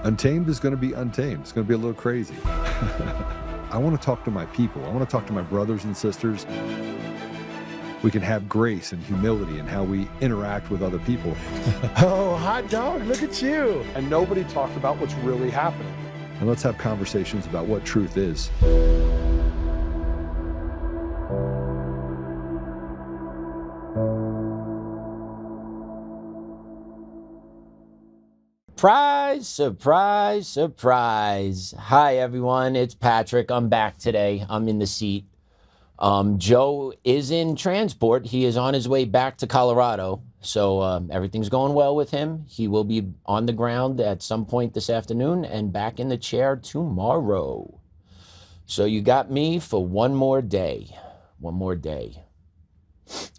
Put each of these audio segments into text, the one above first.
Untamed is going to be untamed. It's going to be a little crazy. I want to talk to my people. I want to talk to my brothers and sisters. We can have grace and humility in how we interact with other people. Oh, hot dog, look at you. And nobody talked about what's really happening. And let's have conversations about what truth is. Surprise, surprise, surprise. Hi, everyone. It's Patrick. I'm back today. I'm in the seat. Joe is in transport. He is on his way back to Colorado. So everything's going well with him. He will be on the ground at some point this afternoon and back in the chair tomorrow. So you got me for one more day. One more day.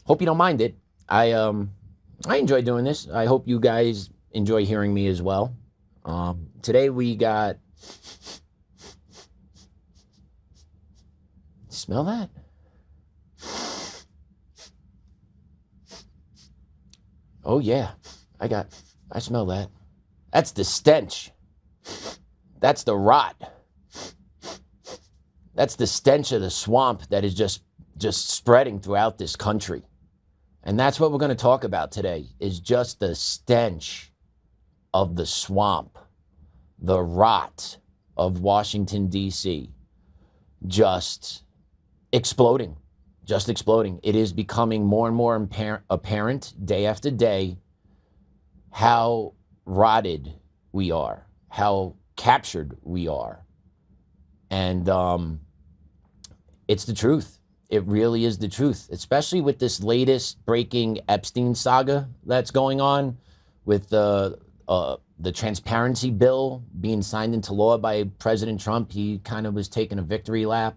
Hope you don't mind it. I enjoy doing this. I hope you guys enjoy hearing me as well. Today we got, smell that? Oh yeah, I smell that. That's the stench. That's the rot. That's the stench of the swamp that is just spreading throughout this country. And that's what we're going to talk about today, is just the stench of the swamp, the rot of Washington, D.C., just exploding. It is becoming more and more apparent day after day how rotted we are, how captured we are. And it's the truth. It really is the truth, especially with this latest breaking Epstein saga that's going on with the transparency bill being signed into law by President Trump. He kind of was taking a victory lap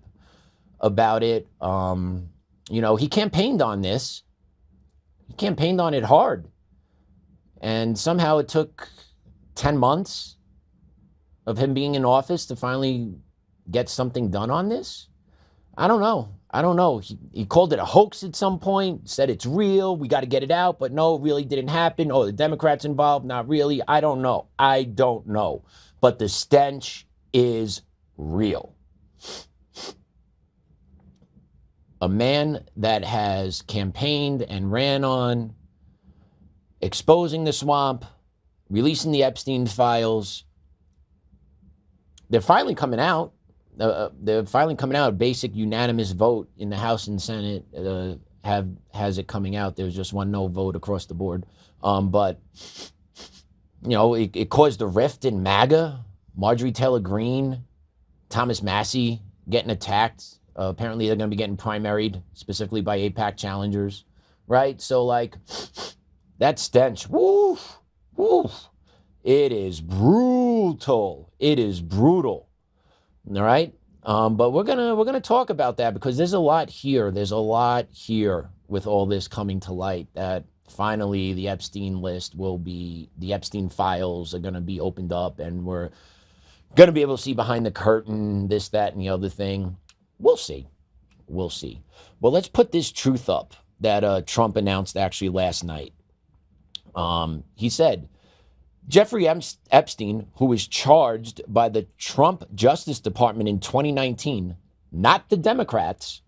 about it. You know, he campaigned on this. He campaigned on it hard. And somehow it took 10 months of him being in office to finally get something done on this. I don't know. He called it a hoax at some point, said it's real, we got to get it out, but no, it really didn't happen. Oh, the Democrats involved, not really. I don't know. But the stench is real. A man that has campaigned and ran on exposing the swamp, releasing the Epstein Files. They're finally coming out. A basic unanimous vote in the House and Senate has it coming out. There's just one no vote across the board. But, you know, it caused a rift in MAGA. Marjorie Taylor Greene, Thomas Massey getting attacked. Apparently they're going to be getting primaried, specifically by AIPAC challengers, right? So, like, that stench, woof. It is brutal. All right. But we're gonna talk about that because there's a lot here. There's a lot here with all this coming to light that finally the Epstein the Epstein files are gonna be opened up and we're gonna be able to see behind the curtain, this, that, and the other thing. We'll see. Well, let's put this truth up that Trump announced actually last night. He said, Jeffrey Epstein, who was charged by the Trump Justice Department in 2019, not the Democrats,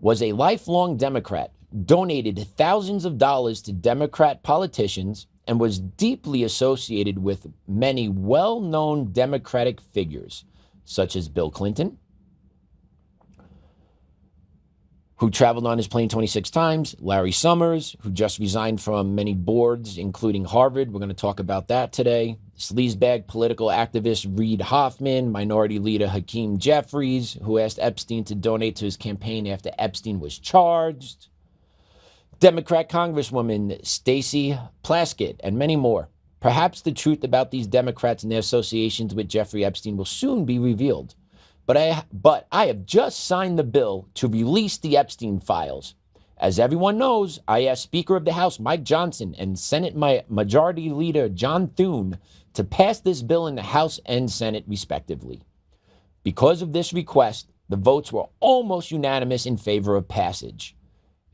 was a lifelong Democrat, donated thousands of dollars to Democrat politicians, and was deeply associated with many well-known Democratic figures, such as Bill Clinton, who traveled on his plane 26 times, Larry Summers, who just resigned from many boards, including Harvard. We're going to talk about that today. Sleazebag political activist Reid Hoffman, Minority Leader Hakeem Jeffries, who asked Epstein to donate to his campaign after Epstein was charged. Democrat Congresswoman Stacey Plaskett, and many more. Perhaps the truth about these Democrats and their associations with Jeffrey Epstein will soon be revealed. But I have just signed the bill to release the Epstein files. As everyone knows, I asked Speaker of the House Mike Johnson and Senate Majority Leader John Thune to pass this bill in the House and Senate respectively. Because of this request, the votes were almost unanimous in favor of passage.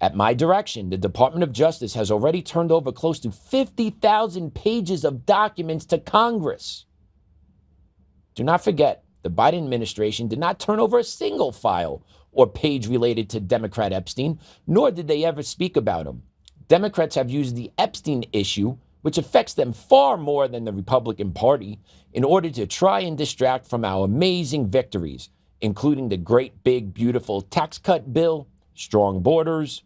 At my direction, the Department of Justice has already turned over close to 50,000 pages of documents to Congress. Do not forget, the Biden administration did not turn over a single file or page related to Democrat Epstein, nor did they ever speak about him. Democrats have used the Epstein issue, which affects them far more than the Republican Party, in order to try and distract from our amazing victories, including the great, big, beautiful tax cut bill, strong borders,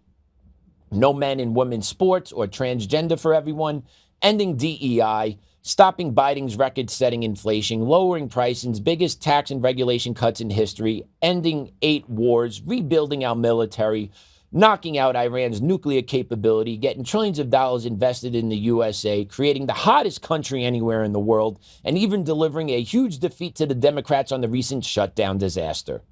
no men and women sports or transgender for everyone, ending DEI, stopping Biden's record-setting inflation, lowering prices, biggest tax and regulation cuts in history, ending 8 wars, rebuilding our military, knocking out Iran's nuclear capability, getting trillions of dollars invested in the USA, creating the hottest country anywhere in the world, and even delivering a huge defeat to the Democrats on the recent shutdown disaster.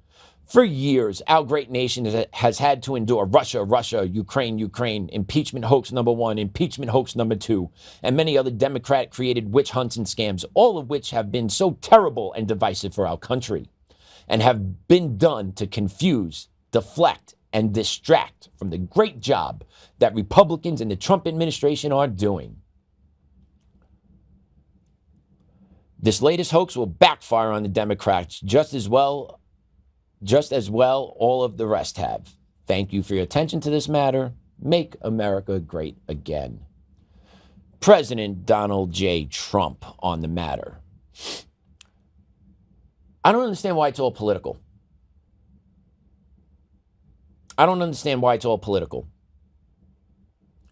For years, our great nation has had to endure Russia, Russia, Ukraine, Ukraine, impeachment hoax number 1, impeachment hoax number 2, and many other Democrat-created witch hunts and scams, all of which have been so terrible and divisive for our country, and have been done to confuse, deflect, and distract from the great job that Republicans and the Trump administration are doing. This latest hoax will backfire on the Democrats just as well all of the rest have. Thank you for your attention to this matter. Make America great again. President Donald J. Trump on the matter. I don't understand why it's all political.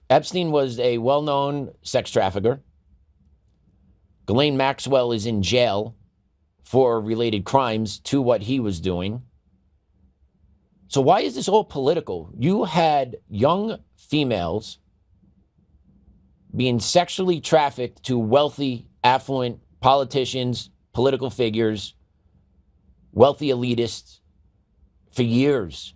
Epstein was a well-known sex trafficker. Ghislaine Maxwell is in jail for related crimes to what he was doing. So why is this all political? You had young females being sexually trafficked to wealthy, affluent politicians, political figures, wealthy elitists for years.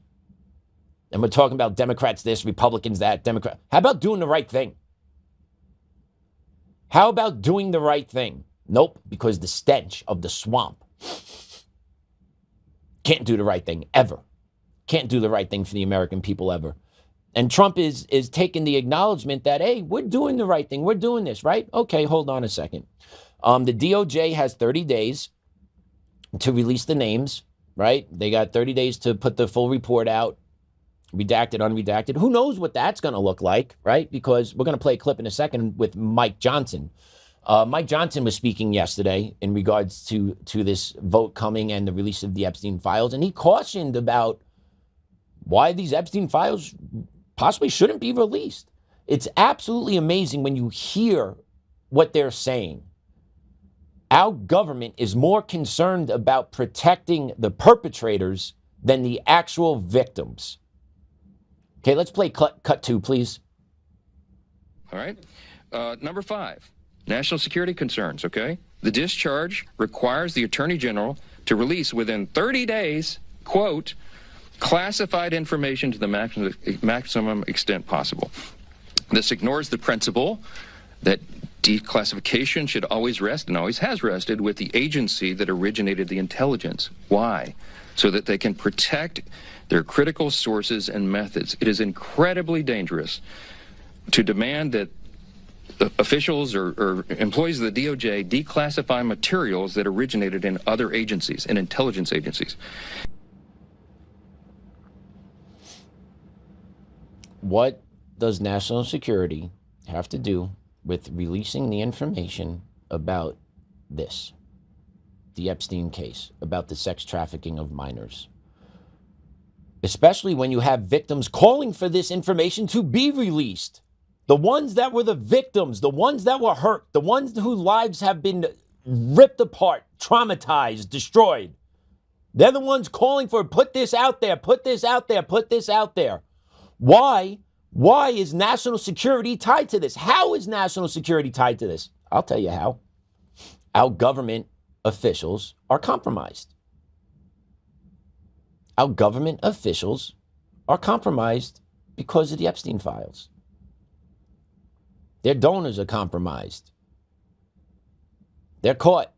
And we're talking about Democrats this, Republicans that, Democrat. How about doing the right thing? How about doing the right thing? Nope, because the stench of the swamp. Can't do the right thing ever. Can't do the right thing for the American people ever. And Trump is taking the acknowledgement that, hey, we're doing the right thing. We're doing this, right? Okay, hold on a second. The DOJ has 30 days to release the names, right? They got 30 days to put the full report out. Redacted, unredacted. Who knows what that's going to look like, right? Because we're going to play a clip in a second with Mike Johnson. Mike Johnson was speaking yesterday in regards to this vote coming and the release of the Epstein Files, and he cautioned about why these Epstein Files possibly shouldn't be released. It's absolutely amazing when you hear what they're saying. Our government is more concerned about protecting the perpetrators than the actual victims. Okay, let's play cut 2, please. All right. Number 5, national security concerns, okay? The discharge requires the Attorney General to release within 30 days, quote, classified information to the maximum extent possible. This ignores the principle that declassification should always rest, and always has rested, with the agency that originated the intelligence. Why? So that they can protect their critical sources and methods. It is incredibly dangerous to demand that officials or employees of the DOJ declassify materials that originated in other agencies, in intelligence agencies. What does national security have to do with releasing the information about this, the Epstein case, about the sex trafficking of minors? Especially when you have victims calling for this information to be released. The ones that were the victims, the ones that were hurt, the ones whose lives have been ripped apart, traumatized, destroyed. They're the ones calling for, put this out there, put this out there, put this out there. Why? Why is national security tied to this? How is national security tied to this? I'll tell you how. Our government officials are compromised. Our government officials are compromised because of the Epstein Files. Their donors are compromised. They're caught.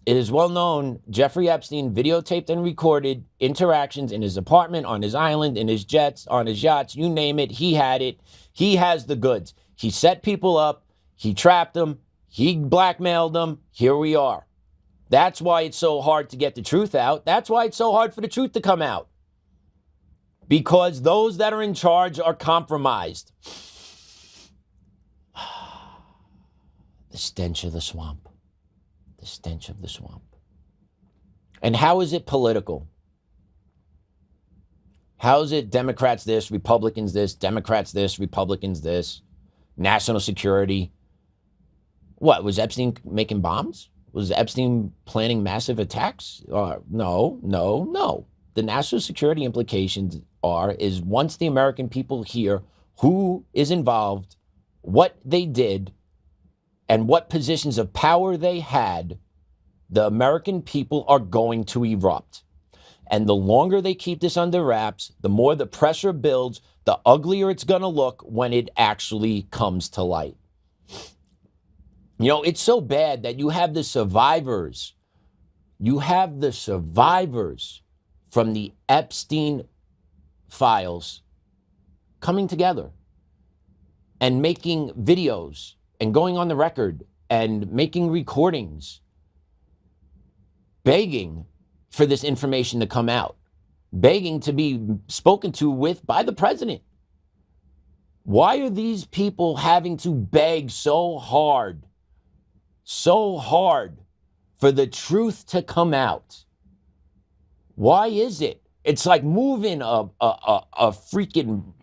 It is well known Jeffrey Epstein videotaped and recorded interactions in his apartment, on his island, in his jets, on his yachts, you name it. He had it. He has the goods. He set people up. He trapped them. He blackmailed them. Here we are. That's why it's so hard to get the truth out. That's why it's so hard for the truth to come out. Because those that are in charge are compromised. The stench of the swamp. The stench of the swamp. And how is it political? How is it Democrats this, Republicans this, Democrats this, Republicans this, national security? What, was Epstein making bombs? Was Epstein planning massive attacks? No. The national security implications is once the American people hear who is involved, what they did, and what positions of power they had, the American people are going to erupt. And the longer they keep this under wraps, the more the pressure builds, the uglier it's going to look when it actually comes to light. You know, it's so bad that you have the survivors. You have the survivors from the Epstein Files coming together and making videos and going on the record and making recordings, begging for this information to come out, begging to be spoken to with by the president. Why are these people having to beg so hard for the truth to come out? Why is it? It's like moving a freaking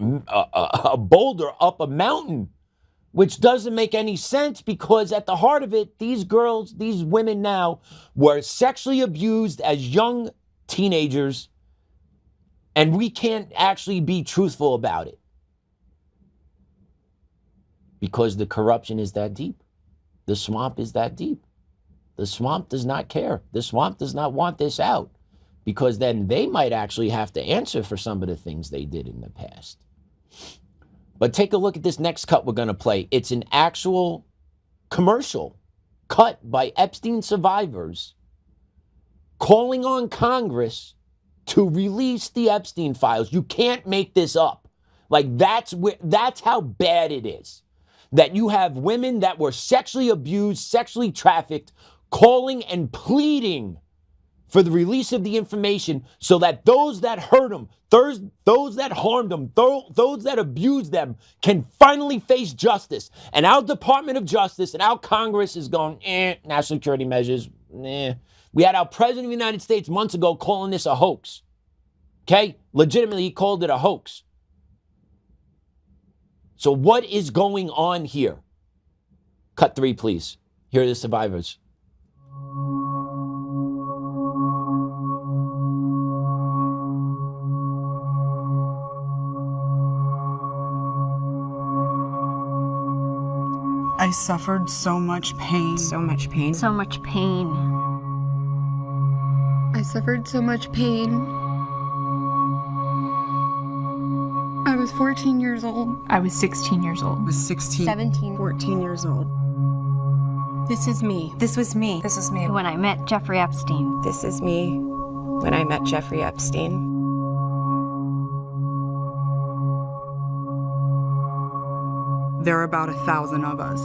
boulder up a mountain, which doesn't make any sense, because at the heart of it, these girls, these women now were sexually abused as young teenagers, and we can't actually be truthful about it because the corruption is that deep. The swamp is that deep. The swamp does not care. The swamp does not want this out, because then they might actually have to answer for some of the things they did in the past. But take a look at this next cut we're going to play. It's an actual commercial cut by Epstein survivors calling on Congress to release the Epstein files. You can't make this up. Like, that's how bad it is. That you have women that were sexually abused, sexually trafficked, calling and pleading for the release of the information so that those that hurt them, those that harmed them, those that abused them can finally face justice. And our Department of Justice and our Congress is going, national security measures, We had our President of the United States months ago calling this a hoax. Okay? Legitimately, he called it a hoax. So what is going on here? Cut 3, please. Here are the survivors. I suffered so much pain. So much pain. So much pain. I suffered so much pain. I was 14 years old. I was 16 years old. I was 16. 17. 14 years old. This is me. This was me. This is me. When I met Jeffrey Epstein. This is me when I met Jeffrey Epstein. There are about 1,000 of us.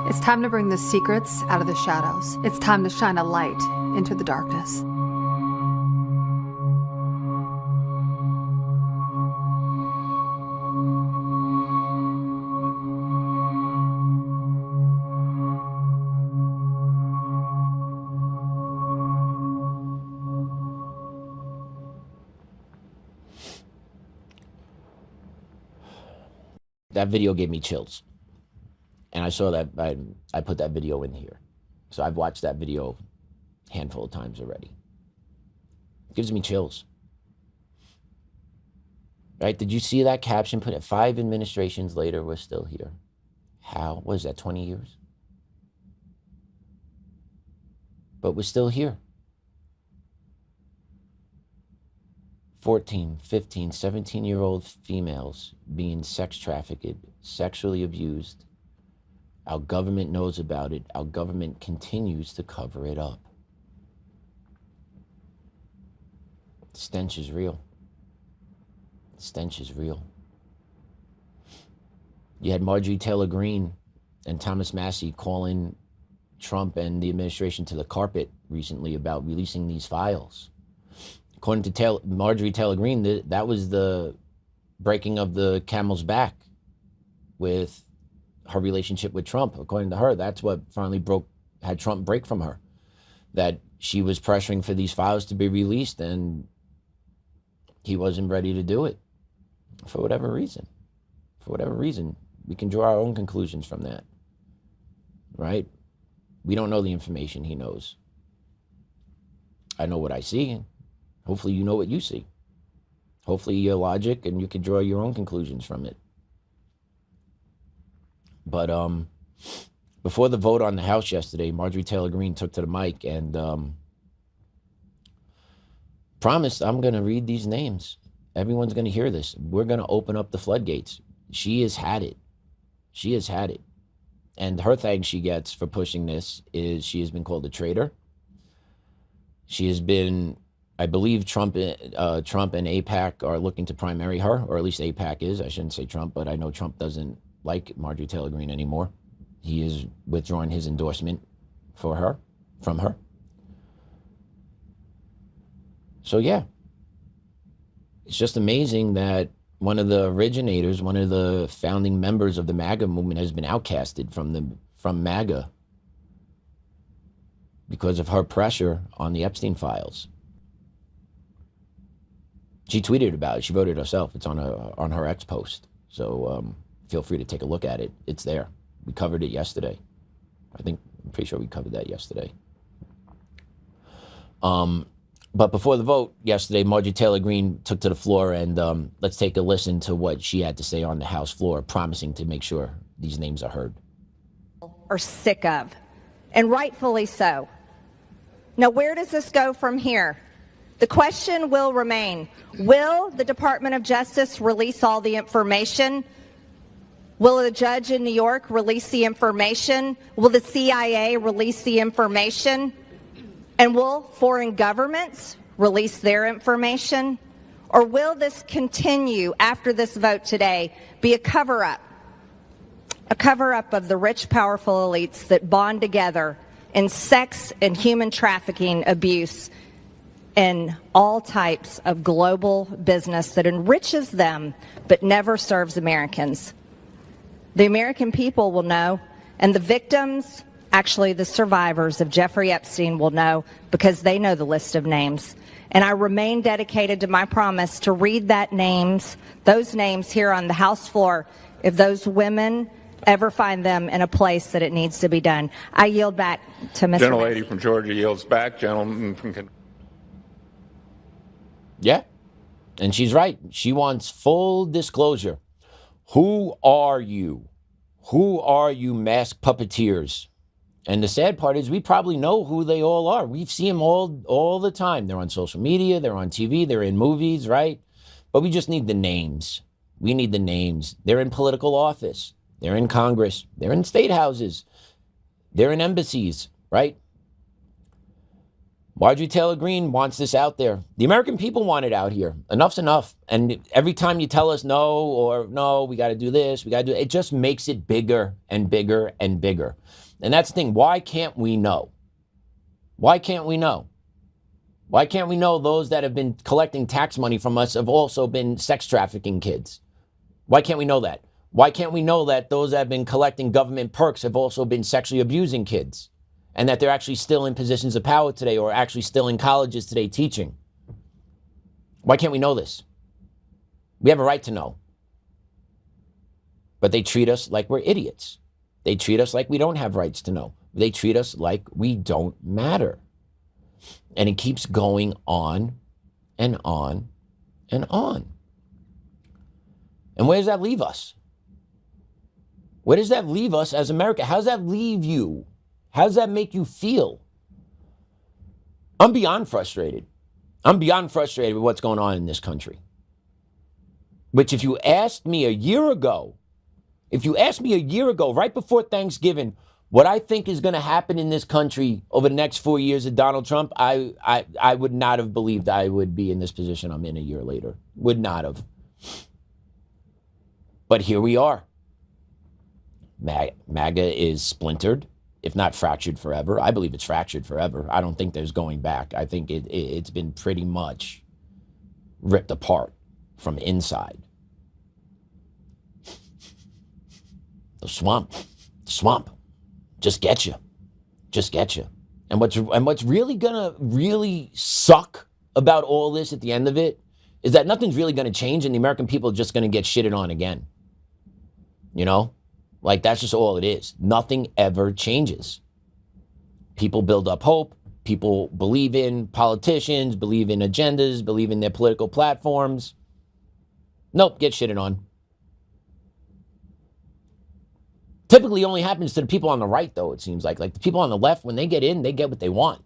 It's time to bring the secrets out of the shadows. It's time to shine a light into the darkness. That video gave me chills. And I saw that, I put that video in here. So I've watched that video a handful of times already. It gives me chills. Right? Did you see that caption? Put it, 5 administrations later, we're still here. How? What is that, 20 years? But we're still here. 14, 15, 17-year-old females being sex trafficked, sexually abused. Our government knows about it. Our government continues to cover it up. Stench is real. Stench is real. You had Marjorie Taylor Greene and Thomas Massey calling Trump and the administration to the carpet recently about releasing these files. According to Marjorie Taylor Greene, that was the breaking of the camel's back with her relationship with Trump. According to her, that's what finally had Trump break from her. That she was pressuring for these files to be released and he wasn't ready to do it for whatever reason. For whatever reason, we can draw our own conclusions from that, right? We don't know the information he knows. I know what I see. Hopefully you know what you see. Hopefully you're logic and you can draw your own conclusions from it. But before the vote on the House yesterday, Marjorie Taylor Greene took to the mic and promised, I'm going to read these names. Everyone's going to hear this. We're going to open up the floodgates. She has had it. She has had it. And her thanks she gets for pushing this is she has been called a traitor. She has been, I believe Trump and AIPAC are looking to primary her, or at least AIPAC is. I shouldn't say Trump, but I know Trump doesn't like Marjorie Taylor Greene anymore. He is withdrawing his endorsement for her, from her. So yeah, it's just amazing that one of the originators, one of the founding members of the MAGA movement has been outcasted from MAGA because of her pressure on the Epstein Files. She tweeted about it. She wrote it herself. It's on her X post. So feel free to take a look at it. It's there. We covered it yesterday. I'm pretty sure we covered that yesterday. But before the vote yesterday, Marjorie Taylor Greene took to the floor, and let's take a listen to what she had to say on the House floor, promising to make sure these names are heard. Are sick of, and rightfully so. Now, where does this go from here? The question will remain, will the Department of Justice release all the information? Will a judge in New York release the information? Will the CIA release the information? And will foreign governments release their information? Or will this continue after this vote today be a cover-up? A cover-up of the rich, powerful elites that bond together in sex and human trafficking abuse and all types of global business that enriches them but never serves Americans. The American people will know, and the victims, actually the survivors of Jeffrey Epstein, will know because they know the list of names. And I remain dedicated to my promise to read those names here on the House floor if those women ever find them in a place that it needs to be done. I yield back to Mr. Gentlelady from Georgia yields back. Gentleman from... Yeah, and she's right. She wants full disclosure. Who are you? Who are you masked puppeteers? And the sad part is we probably know who they all are. We see them all the time. They're on social media, they're on TV, they're in movies, right? But we just need the names. We need the names. They're in political office. They're in Congress. They're in state houses. They're in embassies, right? Marjorie Taylor Greene wants this out there. The American people want it out here. Enough's enough. And every time you tell us no, or no, we got to do this, we got to do it, it just makes it bigger and bigger and bigger. And that's the thing. Why can't we know? Why can't we know? Why can't we know those that have been collecting tax money from us have also been sex trafficking kids? Why can't we know that? Why can't we know that those that have been collecting government perks have also been sexually abusing kids? And that they're actually still in positions of power today, or actually still in colleges today teaching? Why can't we know this? We have a right to know. But they treat us like we're idiots. They treat us like we don't have rights to know. They treat us like we don't matter. And it keeps going on and on and on. And where does that leave us? Where does that leave us as America? How does that leave you? How does that make you feel? I'm beyond frustrated. I'm beyond frustrated with what's going on in this country. Which if you asked me a year ago, right before Thanksgiving, what I think is going to happen in this country over the next 4 years of Donald Trump, I would not have believed I would be in this position I'm in a year later. Would not have. But here we are. MAGA is splintered, if not fractured forever. I believe it's fractured forever. I don't think there's going back. I think it's been pretty much ripped apart from inside. The swamp, just get you. And what's really gonna really suck about all this at the end of it is that nothing's really gonna change, and the American people are just gonna get shitted on again. You know, like that's just all it is. Nothing ever changes. People build up hope. People believe in politicians, believe in agendas, believe in their political platforms. Nope, get shitted on. Typically only happens to the people on the right, though, it seems like. Like the people on the left, when they get in, they get what they want.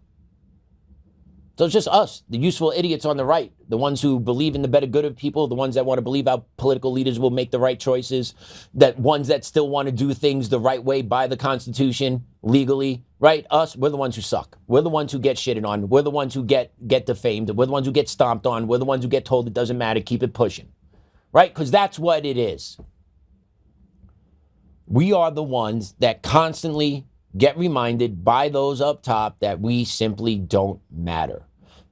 So it's just us, the useful idiots on the right, the ones who believe in the better good of people, the ones that want to believe our political leaders will make the right choices, that ones that still want to do things the right way by the Constitution, legally, right? Us, we're the ones who suck. We're the ones who get shitted on. We're the ones who get defamed. We're the ones who get stomped on. We're the ones who get told it doesn't matter, keep it pushing, right? Because that's what it is. We are the ones that constantly get reminded by those up top that we simply don't matter.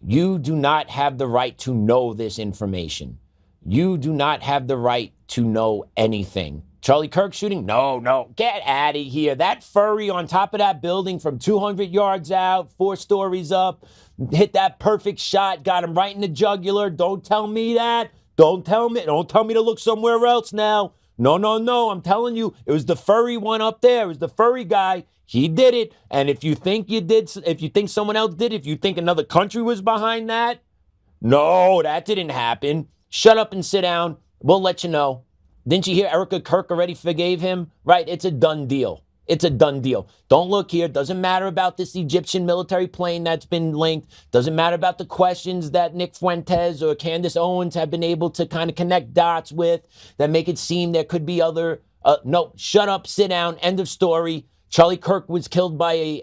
You do not have the right to know this information. You do not have the right to know anything. Charlie Kirk shooting? No, get out of here. That furry on top of that building from 200 yards out, 4 stories up, hit that perfect shot, got him right in the jugular. Don't tell me that. Don't tell me to look somewhere else now. No, I'm telling you, it was the furry one up there. It was the furry guy. He did it. And if you think someone else did, if you think another country was behind that, no, that didn't happen. Shut up and sit down. We'll let you know. Didn't you hear Erica Kirk already forgave him? Right, it's a done deal. It's a done deal. Don't look here. Doesn't matter about this Egyptian military plane that's been linked. Doesn't matter about the questions that Nick Fuentes or Candace Owens have been able to kind of connect dots with that make it seem there could be other. No, shut up, sit down. End of story. Charlie Kirk was killed by a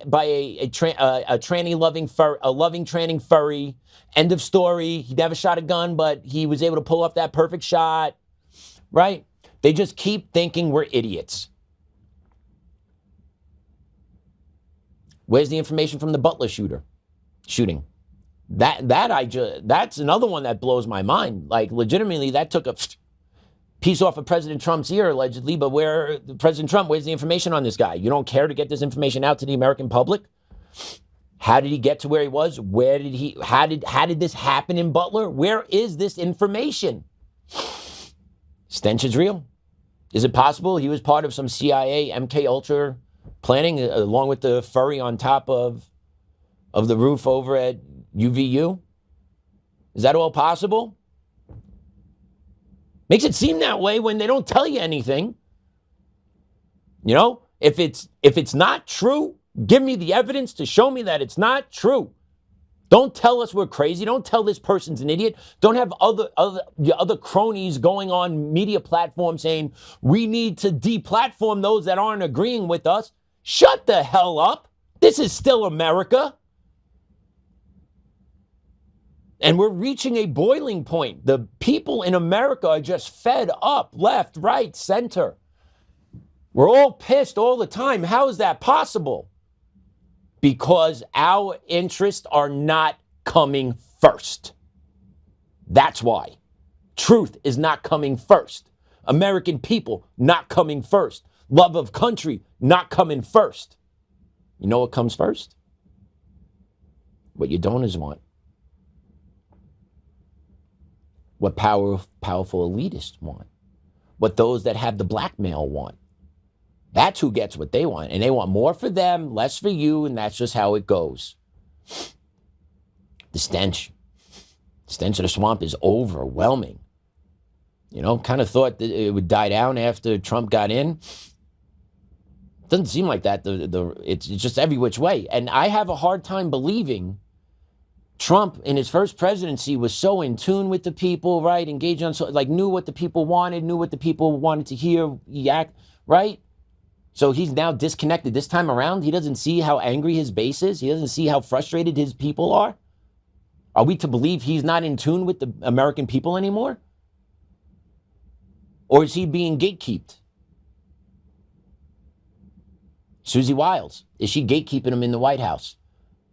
tranny-loving tranning furry. End of story. He never shot a gun, but he was able to pull off that perfect shot. Right? They just keep thinking we're idiots. Where's the information from the Butler shooting? That's another one that blows my mind. Like legitimately, that took a piece off of President Trump's ear, allegedly. But where's the information on this guy? You don't care to get this information out to the American public? How did he get to where he was? How did this happen in Butler? Where is this information? Stench is real. Is it possible he was part of some CIA MK Ultra planning along with the furry on top of the roof over at UVU? Is that all possible? Makes it seem that way when they don't tell you anything. You know, if it's not true, give me the evidence to show me that it's not true. Don't tell us we're crazy. Don't tell this person's an idiot. Don't have other cronies going on media platforms saying we need to deplatform those that aren't agreeing with us. Shut the hell up. This is still America. And we're reaching a boiling point. The people in America are just fed up, left, right, center. We're all pissed all the time. How is that possible? Because our interests are not coming first. That's why. Truth is not coming first. American people not coming first. Love of country not coming first. You know what comes first? What your donors want. What powerful elitists want. What those that have the blackmail want. That's who gets what they want. And they want more for them, less for you, and that's just how it goes. The stench of the swamp is overwhelming. You know, kind of thought that it would die down after Trump got in. Doesn't seem like that. It's just every which way. And I have a hard time believing Trump in his first presidency was so in tune with the people, right? Engaged on, knew what the people wanted, knew what the people wanted to hear, right? So he's now disconnected this time around. He doesn't see how angry his base is. He doesn't see how frustrated his people are. Are we to believe he's not in tune with the American people anymore? Or is he being gatekept? Susie Wiles, is she gatekeeping him in the White House?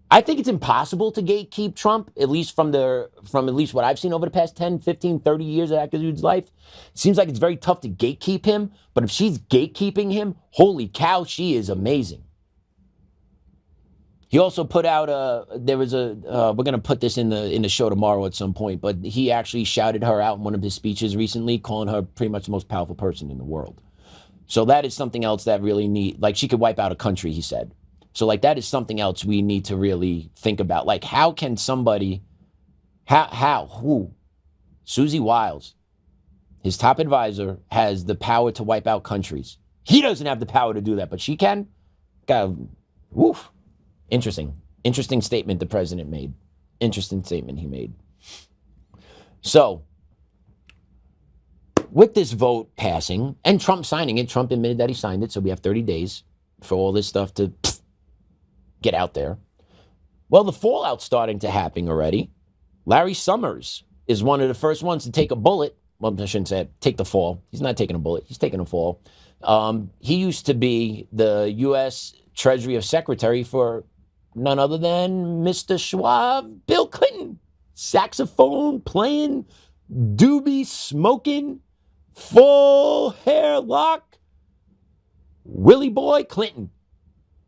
I think it's impossible to gatekeep Trump, at least from at least what I've seen over the past 10, 15, 30 years of that dude's life. It seems like it's very tough to gatekeep him, but if she's gatekeeping him, holy cow, she is amazing. He also put out we're going to put this in the show tomorrow at some point, but he actually shouted her out in one of his speeches recently, calling her pretty much the most powerful person in the world. So that is something else that really she could wipe out a country, he said. So that is something else we need to really think about. Like, how can somebody, who? Susie Wiles, his top advisor, has the power to wipe out countries. He doesn't have the power to do that, but she can. Woof. Interesting statement the president made. Interesting statement he made. So, with this vote passing and Trump signing it, Trump admitted that he signed it, so we have 30 days for all this stuff to get out there. Well, the fallout's starting to happen already. Larry Summers is one of the first ones to take a bullet. Well, I shouldn't say take the fall. He's not taking a bullet. He's taking a fall. He used to be the U.S. Treasury of Secretary for none other than Mr. Schwab, Bill Clinton. Saxophone playing, doobie smoking, full hair lock, Willie Boy Clinton.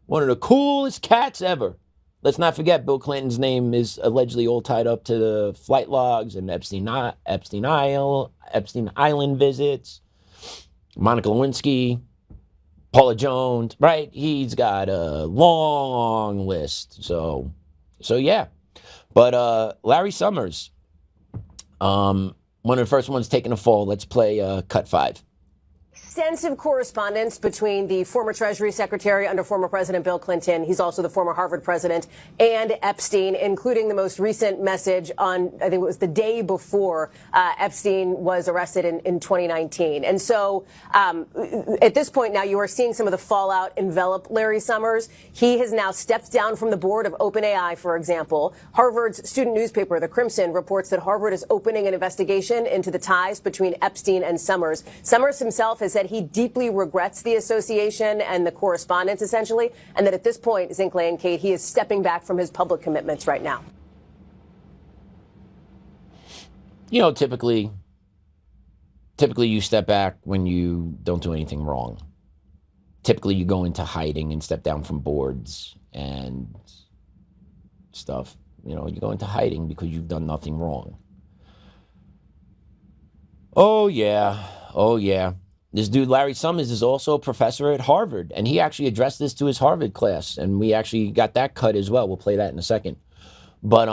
One of the coolest cats ever. Let's not forget Bill Clinton's name is allegedly all tied up to the flight logs and Epstein Island visits, Monica Lewinsky, Paula Jones, right? He's got a long list. So yeah. But Larry Summers, one of the first ones taking a fall. Let's play cut 5. Extensive correspondence between the former Treasury Secretary under former President Bill Clinton, he's also the former Harvard president, and Epstein, including the most recent message on, I think it was the day before Epstein was arrested in 2019. And so at this point now, you are seeing some of the fallout envelop Larry Summers. He has now stepped down from the board of OpenAI, for example. Harvard's student newspaper, The Crimson, reports that Harvard is opening an investigation into the ties between Epstein and Summers. Summers himself has said he deeply regrets the association and the correspondence, essentially, and that at this point, Zinkley and Kate, he is stepping back from his public commitments right now. You know, typically you step back when you don't do anything wrong. Typically you go into hiding and step down from boards and stuff. You know, you go into hiding because you've done nothing wrong. Oh, yeah. This dude, Larry Summers, is also a professor at Harvard, and he actually addressed this to his Harvard class, and we actually got that cut as well. We'll play that in a second. But,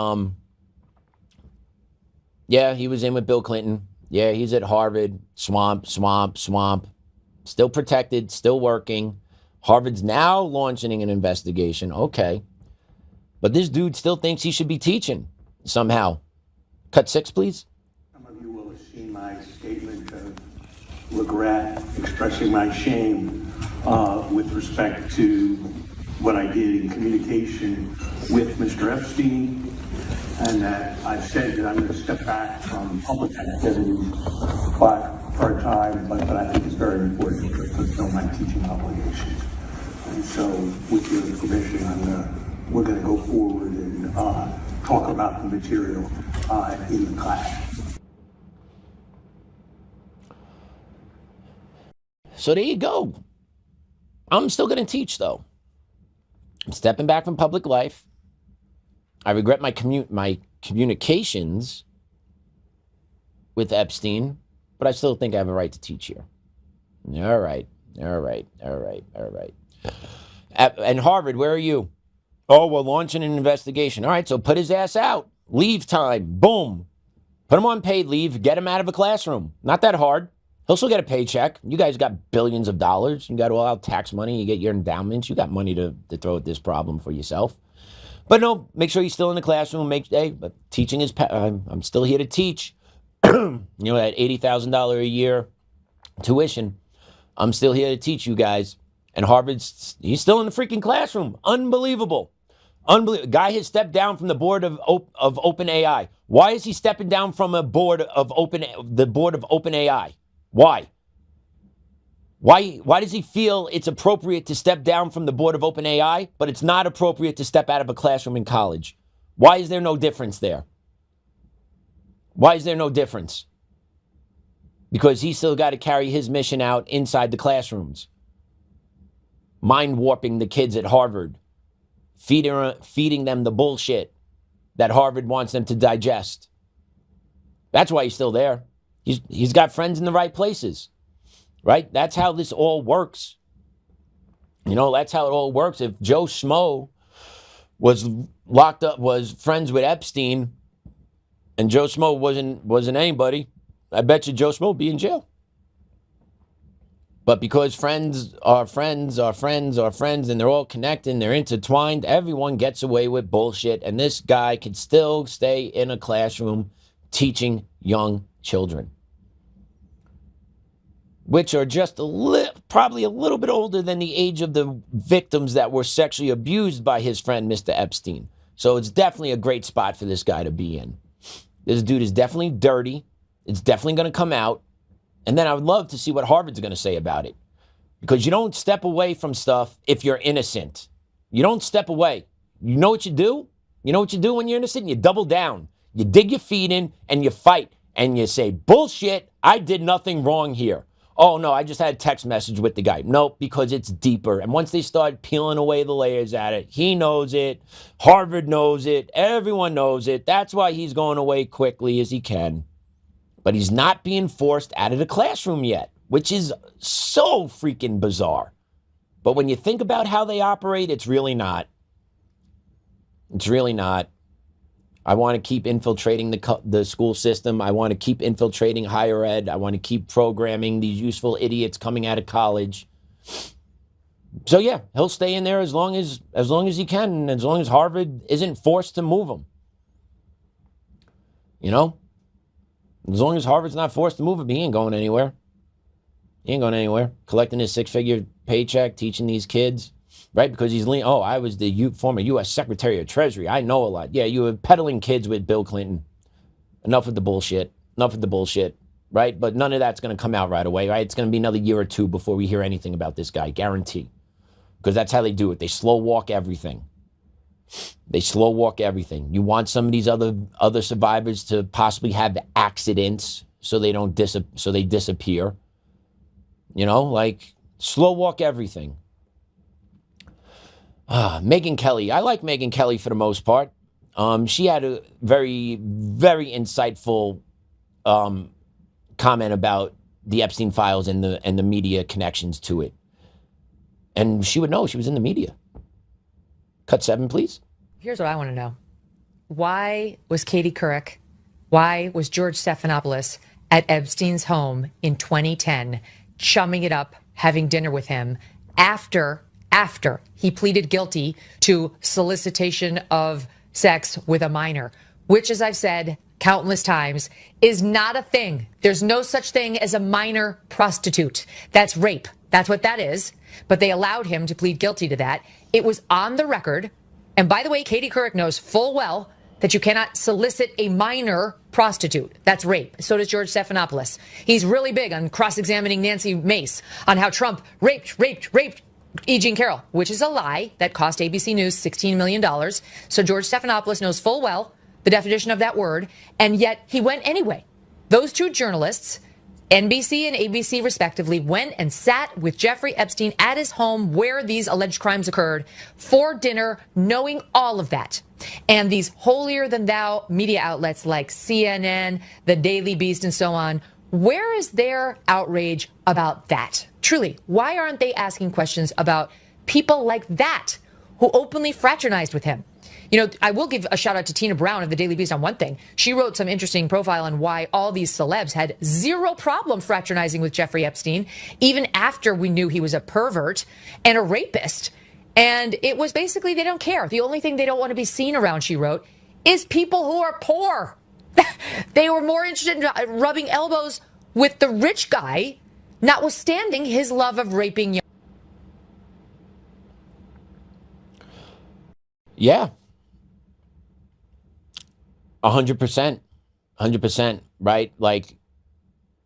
yeah, he was in with Bill Clinton. Yeah, he's at Harvard. Swamp. Still protected, still working. Harvard's now launching an investigation. Okay. But this dude still thinks he should be teaching somehow. Cut 6, please. Some of you will have seen my statement of regret, expressing my shame with respect to what I did in communication with Mr. Epstein, and that I've said that I'm going to step back from public activities for a time, but I think it's very important to fulfill my teaching obligations. And so, with your permission, we're going to go forward and talk about the material in the class. So there you go. I'm still going to teach, though. I'm stepping back from public life. I regret my communications with Epstein, but I still think I have a right to teach here. All right. And Harvard, where are you? Oh, we're launching an investigation. All right, so put his ass out. Leave time. Boom. Put him on paid leave. Get him out of a classroom. Not that hard. He'll still get a paycheck. You guys got billions of dollars. You got all out tax money. You get your endowments. You got money to throw at this problem for yourself. But no, make sure he's still in the classroom. But teaching is, I'm still here to teach. You know, that $80,000 a year tuition. I'm still here to teach you guys. And he's still in the freaking classroom. Unbelievable. Guy has stepped down from the board of OpenAI. Why is he stepping down from the board of OpenAI? Why? Why does he feel it's appropriate to step down from the board of OpenAI, but it's not appropriate to step out of a classroom in college? Why is there no difference there? Why is there no difference? Because he's still got to carry his mission out inside the classrooms. Mind warping the kids at Harvard. Feeding them the bullshit that Harvard wants them to digest. That's why he's still there. He's got friends in the right places. Right? That's how this all works. You know, that's how it all works. If Joe Schmo was locked up, was friends with Epstein, and Joe Schmo wasn't anybody, I bet you Joe Schmo would be in jail. But because friends are friends are friends are friends, and they're all connected and they're intertwined, everyone gets away with bullshit, and this guy could still stay in a classroom teaching young children, which are just probably a little bit older than the age of the victims that were sexually abused by his friend, Mr. Epstein. So it's definitely a great spot for this guy to be in. This dude is definitely dirty. It's definitely going to come out. And then I would love to see what Harvard's going to say about it. Because you don't step away from stuff if you're innocent. You don't step away. You know what you do? You know what you do when you're innocent? You double down. You dig your feet in and you fight. And you say, bullshit, I did nothing wrong here. Oh, no, I just had a text message with the guy. Nope, because it's deeper. And once they start peeling away the layers at it, he knows it. Harvard knows it. Everyone knows it. That's why he's going away quickly as he can. But he's not being forced out of the classroom yet, which is so freaking bizarre. But when you think about how they operate, it's really not. It's really not. I want to keep infiltrating the school system. I want to keep infiltrating higher ed. I want to keep programming these useful idiots coming out of college. So yeah, he'll stay in there as long as he can, and as long as Harvard isn't forced to move him. You know? As long as Harvard's not forced to move him, he ain't going anywhere. He ain't going anywhere. Collecting his six-figure paycheck, teaching these kids. Right? Because he's leaning, oh, I was the former U.S. Secretary of Treasury. I know a lot. Yeah, you were peddling kids with Bill Clinton. Enough with the bullshit. Enough with the bullshit. Right? But none of that's going to come out right away. Right? It's going to be another year or two before we hear anything about this guy. Guarantee. Because that's how they do it. They slow walk everything. They slow walk everything. You want some of these other survivors to possibly have accidents so they don't disappear. You know, like slow walk everything. Megyn Kelly. I like Megyn Kelly for the most part. She had a very, very insightful comment about the Epstein Files and the media connections to it. And she would know. She was in the media. Cut 7, please. Here's what I want to know. Why was Katie Couric, why was George Stephanopoulos at Epstein's home in 2010, chumming it up, having dinner with him after he pleaded guilty to solicitation of sex with a minor, which, as I've said countless times, is not a thing. There's no such thing as a minor prostitute. That's rape. That's what that is. But they allowed him to plead guilty to that. It was on the record. And by the way, Katie Couric knows full well that you cannot solicit a minor prostitute. That's rape. So does George Stephanopoulos. He's really big on cross-examining Nancy Mace on how Trump raped E. Jean Carroll, which is a lie that cost ABC News $16 million. So George Stephanopoulos knows full well the definition of that word, and yet he went anyway. Those two journalists, NBC and ABC respectively, went and sat with Jeffrey Epstein at his home where these alleged crimes occurred for dinner, knowing all of that. And these holier-than-thou media outlets like CNN, The Daily Beast, and so on, where is their outrage about that? Truly, why aren't they asking questions about people like that who openly fraternized with him? You know, I will give a shout out to Tina Brown of the Daily Beast on one thing. She wrote some interesting profile on why all these celebs had zero problem fraternizing with Jeffrey Epstein, even after we knew he was a pervert and a rapist. And it was basically they don't care. The only thing they don't want to be seen around, she wrote, is people who are poor. They were more interested in rubbing elbows with the rich guy, notwithstanding his love of raping young. Yeah. 100%, right? Like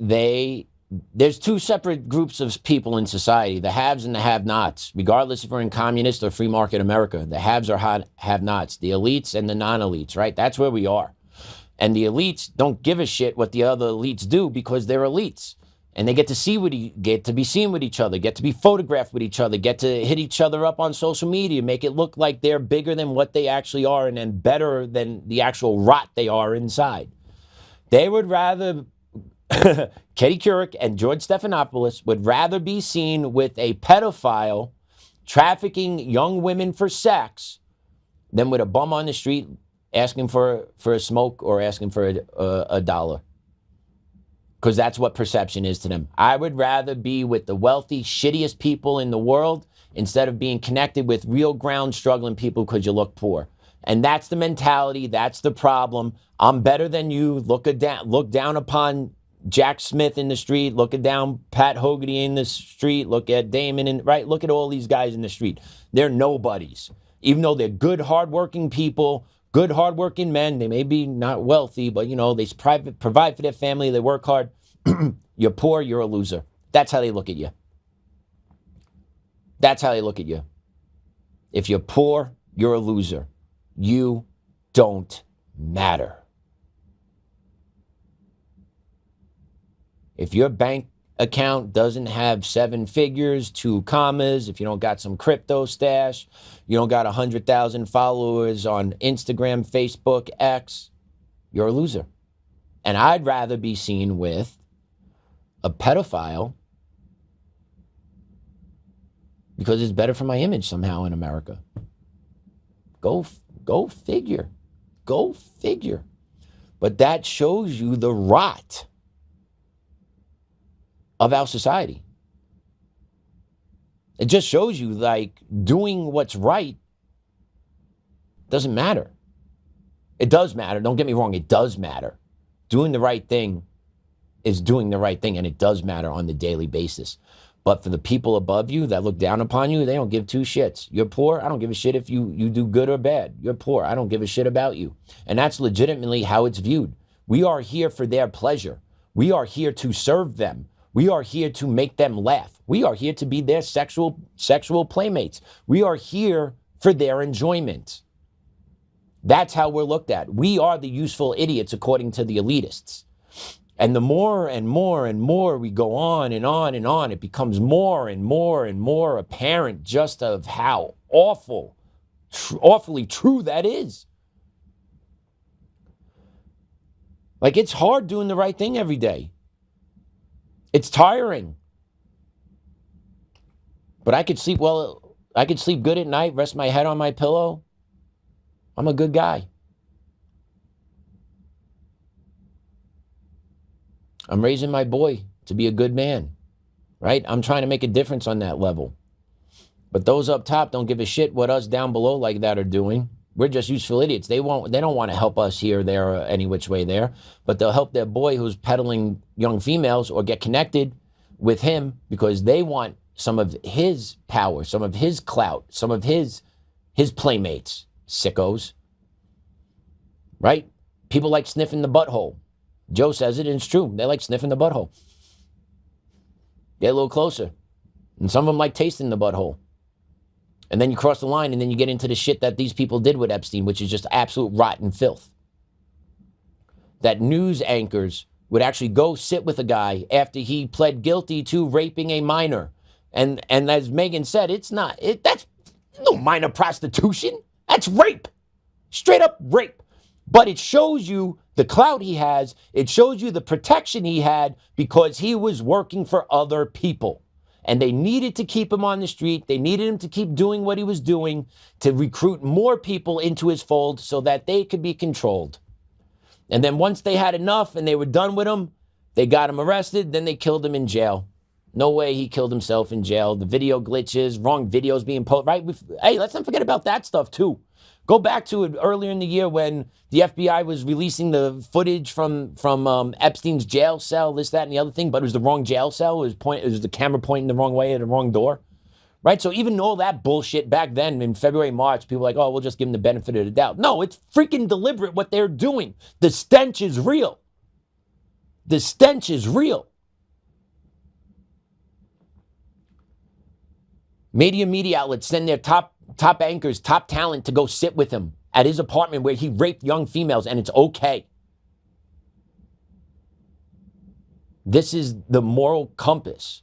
they there's two separate groups of people in society, the haves and the have-nots, regardless if we're in communist or free market America. The haves are have-nots, the elites and the non-elites, right? That's where we are. And the elites don't give a shit what the other elites do because they're elites. And they get to get to be seen with each other, get to be photographed with each other, get to hit each other up on social media, make it look like they're bigger than what they actually are and then better than the actual rot they are inside. They would rather, Katie Couric and George Stephanopoulos would rather be seen with a pedophile trafficking young women for sex than with a bum on the street asking for a smoke or asking for a dollar. Because that's what perception is to them. I would rather be with the wealthy, shittiest people in the world instead of being connected with real ground struggling people because you look poor. And that's the mentality. That's the problem. I'm better than you. Look down upon Jack Smith in the street. Look down Pat Hogarty in the street. Look at Damon right. Look at all these guys in the street. They're nobodies. Even though they're good, hardworking people, good, hardworking men. They may be not wealthy, but, they provide for their family. They work hard. You're poor, you're a loser. That's how they look at you. That's how they look at you. If you're poor, you're a loser. You don't matter. If your bank account doesn't have 7 figures, 2 commas, if you don't got some crypto stash, you don't got 100,000 followers on Instagram, Facebook, X, you're a loser. And I'd rather be seen with a pedophile because it's better for my image somehow in America. Go figure. Go figure. But that shows you the rot of our society. It just shows you doing what's right doesn't matter. It does matter. Don't get me wrong. It does matter. Doing the right thing is doing the right thing, and it does matter on the daily basis. But for the people above you that look down upon you, they don't give 2 shits. You're poor, I don't give a shit if you do good or bad. You're poor, I don't give a shit about you. And that's legitimately how it's viewed. We are here for their pleasure. We are here to serve them. We are here to make them laugh. We are here to be their sexual playmates. We are here for their enjoyment. That's how we're looked at. We are the useful idiots according to the elitists. And the more and more and more we go on and on and on, it becomes more and more and more apparent just of how awfully true that is. It's hard doing the right thing every day. It's tiring. But I could sleep well. I could sleep good at night, rest my head on my pillow. I'm a good guy. I'm raising my boy to be a good man, right? I'm trying to make a difference on that level. But those up top don't give a shit what us down below like that are doing. We're just useful idiots. They don't want to help us here, there, or any which way there. But they'll help their boy who's peddling young females or get connected with him because they want some of his power, some of his clout, some of his playmates, sickos, right? People like sniffing the butthole. Joe says it, and it's true. They like sniffing the butthole. Get a little closer. And some of them like tasting the butthole. And then you cross the line, and then you get into the shit that these people did with Epstein, which is just absolute rotten filth. That news anchors would actually go sit with a guy after he pled guilty to raping a minor. And as Megyn said, that's no minor prostitution. That's rape. Straight up rape. But it shows you the clout he has. It shows you the protection he had because he was working for other people. And they needed to keep him on the street. They needed him to keep doing what he was doing to recruit more people into his fold so that they could be controlled. And then once they had enough and they were done with him, they got him arrested. Then they killed him in jail. No way he killed himself in jail. The video glitches, wrong videos being posted. Right? Hey, let's not forget about that stuff too. Go back to it earlier in the year when the FBI was releasing the footage from Epstein's jail cell, this, that, and the other thing, but it was the wrong jail cell. It was the camera pointing the wrong way at the wrong door, right? So even all that bullshit back then in February, March, people were like, oh, we'll just give them the benefit of the doubt. No, it's freaking deliberate what they're doing. The stench is real. The stench is real. Media outlets send their top anchors, top talent to go sit with him at his apartment where he raped young females, and it's okay. This is the moral compass.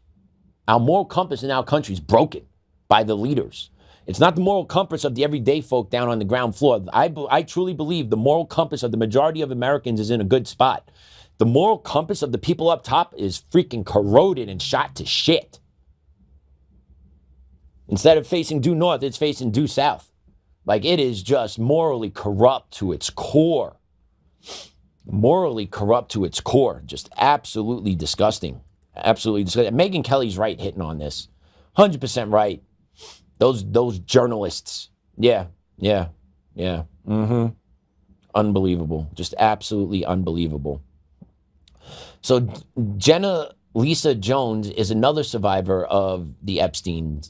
Our moral compass in our country is broken by the leaders. It's not the moral compass of the everyday folk down on the ground floor. I truly believe the moral compass of the majority of Americans is in a good spot. The moral compass of the people up top is freaking corroded and shot to shit. Instead of facing due north, it's facing due south. Like, it is just morally corrupt to its core. Morally corrupt to its core. Just absolutely disgusting. Absolutely disgusting. Megyn Kelly's right hitting on this. 100% right. Those journalists. Yeah. Unbelievable. Just absolutely unbelievable. So Jena-Lisa Jones is another survivor of the Epstein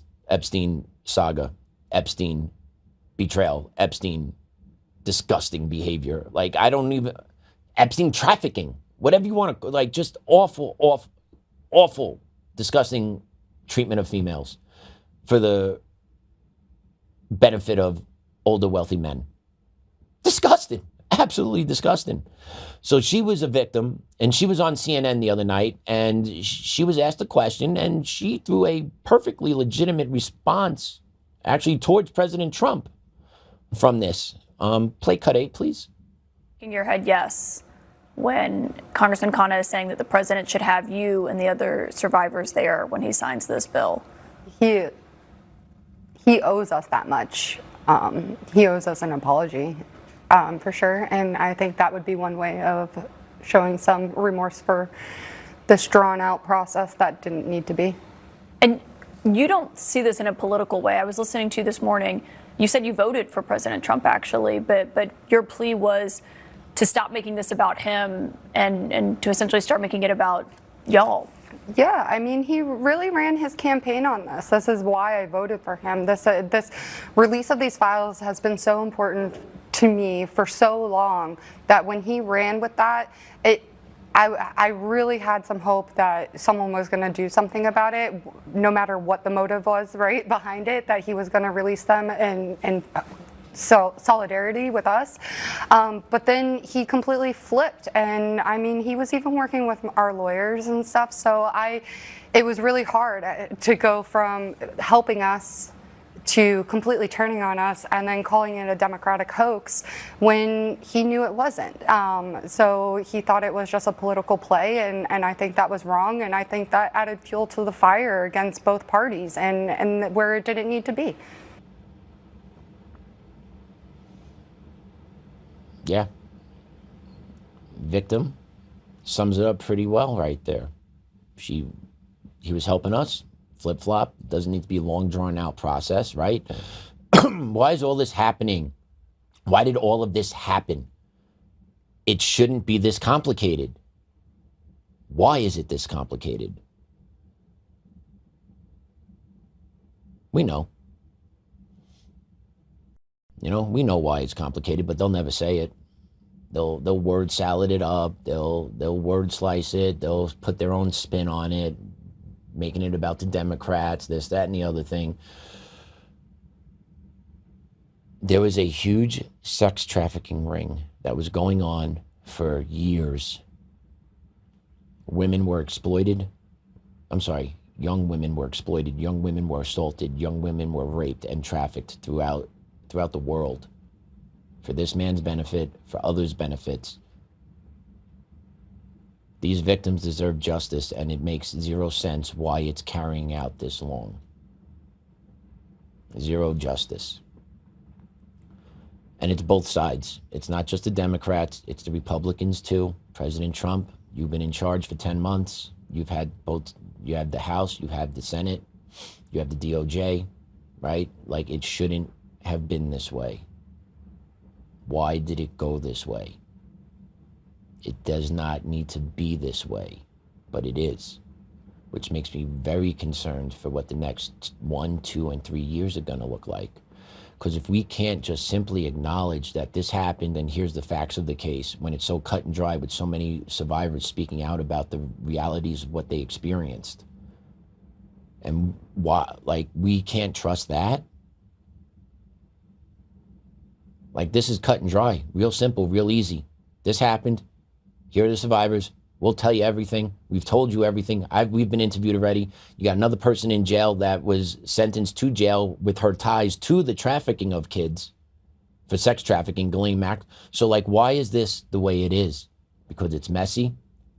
saga, Epstein betrayal, Epstein disgusting behavior. Like, Epstein trafficking, whatever you want to, like, just awful, disgusting treatment of females for the benefit of older, wealthy men. Disgusting. Absolutely disgusting. So she was a victim, and she was on CNN the other night, and she was asked a question, and she threw a perfectly legitimate response, actually, towards President Trump from this. Play cut 8, please. In your head, yes, when Congressman Khanna is saying that the president should have you and the other survivors there when he signs this bill. He owes us that much. He owes us an apology. For sure, and I think that would be one way of showing some remorse for this drawn-out process that didn't need to be. And you don't see this in a political way. I was listening to you this morning. You said you voted for President Trump, actually, but your plea was to stop making this about him and to essentially start making it about y'all. Yeah, I mean, he really ran his campaign on this. This is why I voted for him. This release of these files has been so important to me for so long that when he ran with that, I really had some hope that someone was going to do something about it, no matter what the motive was, right, behind it, that he was going to release them and so solidarity with us. But then he completely flipped, and I mean, he was even working with our lawyers and stuff. So it was really hard to go from helping us to completely turning on us and then calling it a Democratic hoax when he knew it wasn't. So he thought it was just a political play, and I think that was wrong, and I think that added fuel to the fire against both parties and where it didn't need to be. Yeah. Victim sums it up pretty well right there. He was helping us. Flip-flop. Doesn't need to be a long, drawn-out process, right? Why is all this happening? Why did all of this happen? It shouldn't be this complicated. Why is it this complicated? We know. You know, we know why it's complicated, but they'll never say it. They'll word salad it up. They'll word slice it. They'll put their own spin on it, making it about the Democrats, this, that, and the other thing. There was a huge sex trafficking ring that was going on for years. Women were exploited. I'm sorry, young women were exploited. Young women were assaulted. Young women were raped and trafficked throughout the world for this man's benefit, for others' benefits. These victims deserve justice, and it makes zero sense why it's carrying out this long. Zero justice. And it's both sides. It's not just the Democrats, it's the Republicans too. President Trump, you've been in charge for 10 months. You've had both, you have the House, you have the Senate, you have the DOJ, right? Like, it shouldn't have been this way. Why did it go this way? It does not need to be this way, but it is, which makes me very concerned for what the next 1, 2, and 3 years are going to look like. Because if we can't just simply acknowledge that this happened and here's the facts of the case, when it's so cut and dry with so many survivors speaking out about the realities of what they experienced, And why, like, we can't trust that? Like, this is cut and dry, real simple, real easy. This happened. Here are the survivors. We'll tell you everything. We've told you everything. We've been interviewed already. You got another person in jail that was sentenced to jail with her ties to the trafficking of kids for sex trafficking, Ghislaine Maxwell. So, like, why is this the way it is? Because it's messy.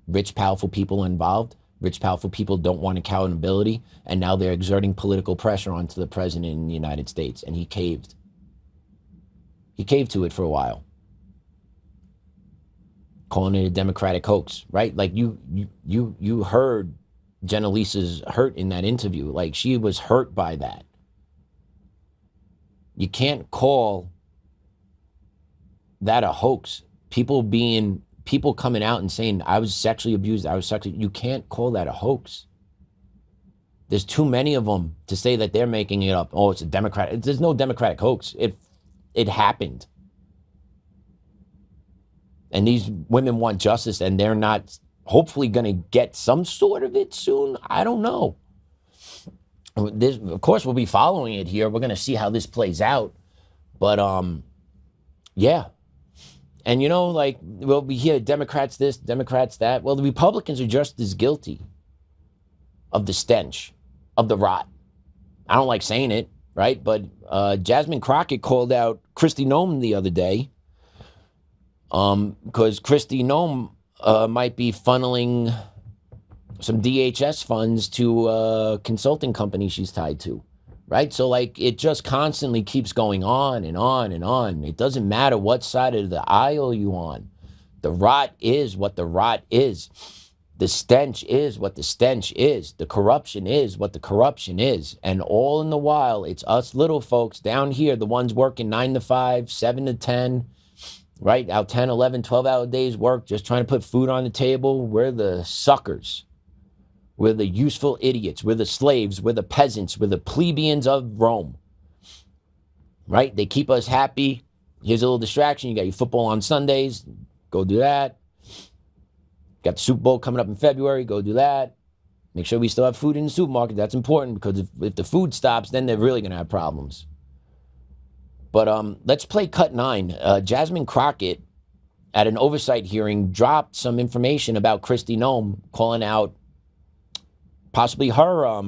Rich, powerful people involved. Rich, powerful people don't want accountability. And now they're exerting political pressure onto the president in the United States. And he caved. He caved to it for a while. Calling it a Democratic hoax, right? Like you heard Jena-Lisa's hurt in that interview. Like, she was hurt by that. You can't call that a hoax. People coming out and saying, I was sexually abused, you can't call that a hoax. There's too many of them to say that they're making it up. Oh, it's a Democratic. There's no Democratic hoax. It happened. And these women want justice, and they're not hopefully going to get some sort of it soon. I don't know. Of course, we'll be following it here. We're going to see how this plays out. But, yeah. And, you know, like, well, we hear Democrats this, Democrats that. Well, the Republicans are just as guilty of the stench, of the rot. I don't like saying it, right? But Jasmine Crockett called out Kristi Noem the other day, because Kristi Noem might be funneling some DHS funds to a consulting company she's tied to, right? So, like, it just constantly keeps going on and on and on. It doesn't matter what side of the aisle you're on. The rot is what the rot is. The stench is what the stench is. The corruption is what the corruption is. And all in the while, it's us little folks down here, the ones working 9 to 5, 7 to 10, right? Out 10, 11, 12-hour days work, just trying to put food on the table. We're the suckers. We're the useful idiots. We're the slaves. We're the peasants. We're the plebeians of Rome, right? They keep us happy. Here's a little distraction. You got your football on Sundays. Go do that. Got the Super Bowl coming up in February. Go do that. Make sure we still have food in the supermarket. That's important, because if the food stops, then they're really going to have problems. But let's play cut 9. Jasmine Crockett, at an oversight hearing, dropped some information about Kristi Noem, calling out possibly her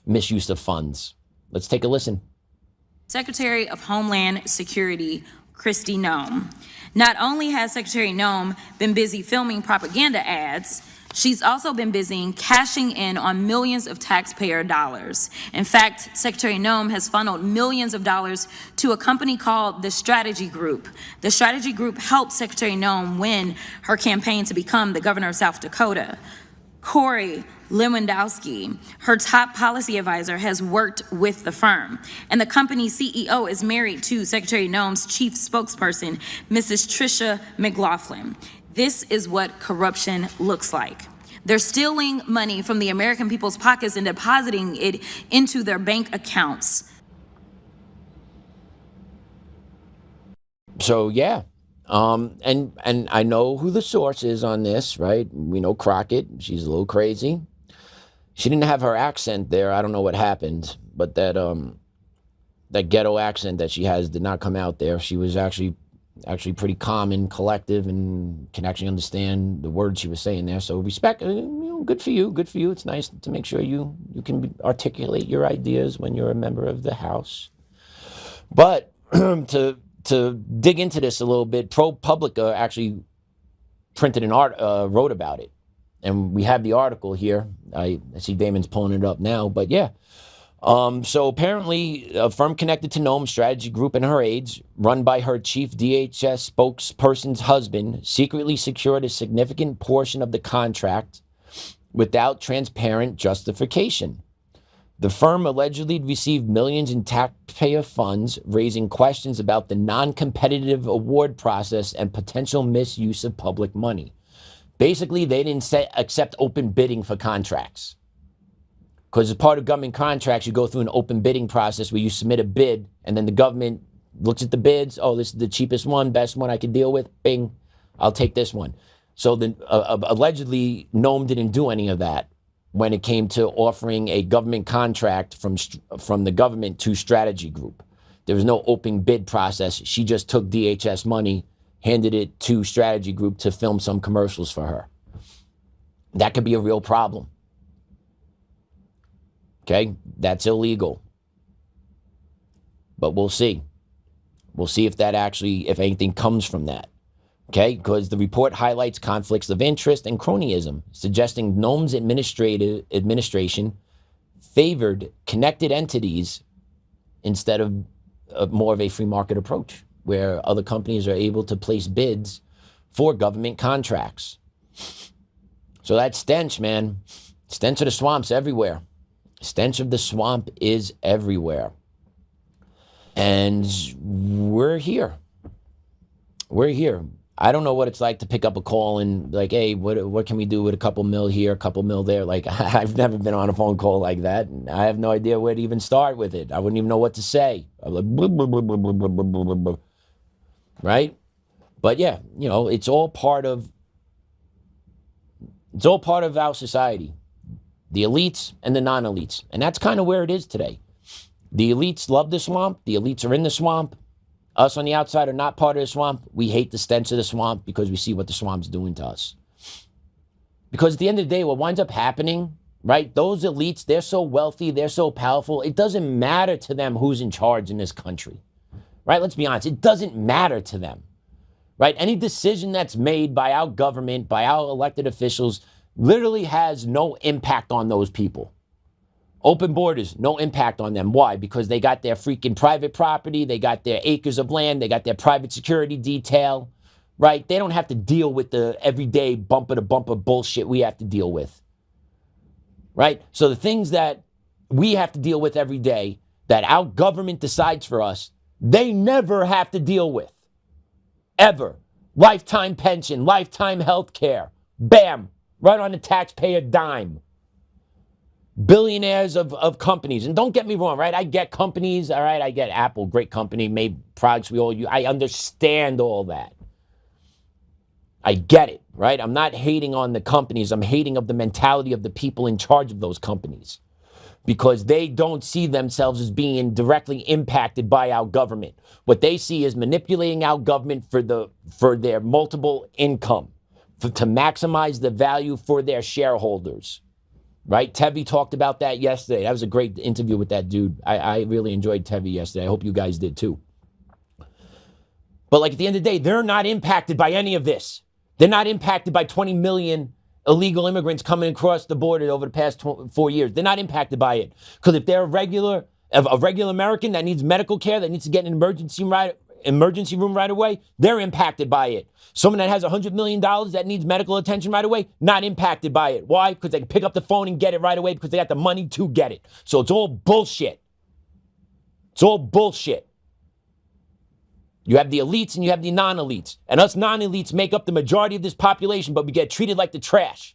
misuse of funds. Let's take a listen. Secretary of Homeland Security, Kristi Noem. Not only has Secretary Noem been busy filming propaganda ads, she's also been busy cashing in on millions of taxpayer dollars. In fact, Secretary Noem has funneled millions of dollars to a company called the Strategy Group. The Strategy Group helped Secretary Noem win her campaign to become the governor of South Dakota. Corey Lewandowski, her top policy advisor, has worked with the firm. And the company's CEO is married to Secretary Noem's chief spokesperson, Mrs. Tricia McLaughlin. This is what corruption looks like. They're stealing money from the American people's pockets and depositing it into their bank accounts. So, yeah. And I know who the source is on this, right? We know Crockett. She's a little crazy. She didn't have her accent there. I don't know what happened, but that ghetto accent that she has did not come out there. She was actually pretty calm and collective and can actually understand the words she was saying there. So respect, good for you, good for you. It's nice to make sure you can articulate your ideas when you're a member of the House. But to dig into this a little bit, ProPublica actually printed an wrote about it. And we have the article here. I see Damon's pulling it up now, but yeah. So apparently a firm connected to Noem Strategy Group and her aides, run by her chief DHS spokesperson's husband, secretly secured a significant portion of the contract without transparent justification. The firm allegedly received millions in taxpayer funds, raising questions about the non-competitive award process and potential misuse of public money. Basically, they didn't accept open bidding for contracts. Because as part of government contracts, you go through an open bidding process where you submit a bid, and then the government looks at the bids. Oh, this is the cheapest one, best one I can deal with. Bing, I'll take this one. So allegedly, Noem didn't do any of that when it came to offering a government contract from the government to Strategy Group. There was no open bid process. She just took DHS money, handed it to Strategy Group to film some commercials for her. That could be a real problem. Okay, that's illegal. But we'll see. We'll see if that actually, if anything comes from that. Okay, because the report highlights conflicts of interest and cronyism, suggesting Nome's administration favored connected entities instead of more of a free market approach, where other companies are able to place bids for government contracts. So that's stench, man. Stench of the swamp's everywhere. Stench of the swamp is everywhere. And we're here. We're here. I don't know what it's like to pick up a call and like, hey, what can we do with a couple mil here, a couple mil there? Like, I've never been on a phone call like that. I have no idea where to even start with it. I wouldn't even know what to say. I'm like, blah, blah, blah, blah, blah, blah, blah, blah. Right? But yeah, you know, it's all part of our society. The elites and the non-elites. And that's kind of where it is today. The elites love the swamp. The elites are in the swamp. Us on the outside are not part of the swamp. We hate the stench of the swamp because we see what the swamp's doing to us. Because at the end of the day, what winds up happening, right? Those elites, they're so wealthy, they're so powerful. It doesn't matter to them who's in charge in this country, right? Let's be honest. It doesn't matter to them, right? Any decision that's made by our government, by our elected officials, literally has no impact on those people. Open borders, no impact on them. Why? Because they got their freaking private property, they got their acres of land, they got their private security detail, right? They don't have to deal with the everyday bumper-to-bumper bullshit we have to deal with, right? So the things that we have to deal with every day, that our government decides for us, they never have to deal with, ever. Lifetime pension, lifetime health care, bam, right on the taxpayer dime. Billionaires of companies. And don't get me wrong, right? I get companies, all right? I get Apple, great company, made products we all use. I understand all that. I get it, right? I'm not hating on the companies. I'm hating of the mentality of the people in charge of those companies, because they don't see themselves as being directly impacted by our government. What they see is manipulating our government for their multiple income, to maximize the value for their shareholders. Right? Tevi talked about that yesterday. That was a great interview with that dude. I really enjoyed Tevi yesterday. I hope you guys did too. But like at the end of the day, they're not impacted by any of this. They're not impacted by 20 million illegal immigrants coming across the border over the past 4 years. They're not impacted by it. Because if they're a regular American that needs medical care, that needs to get an emergency room right away, they're impacted by it. Someone that has $100 million that needs medical attention right away, not impacted by it. Why? Because they can pick up the phone and get it right away because they got the money to get it. So it's all bullshit. It's all bullshit. You have the elites and you have the non-elites. And us non-elites make up the majority of this population, but we get treated like the trash.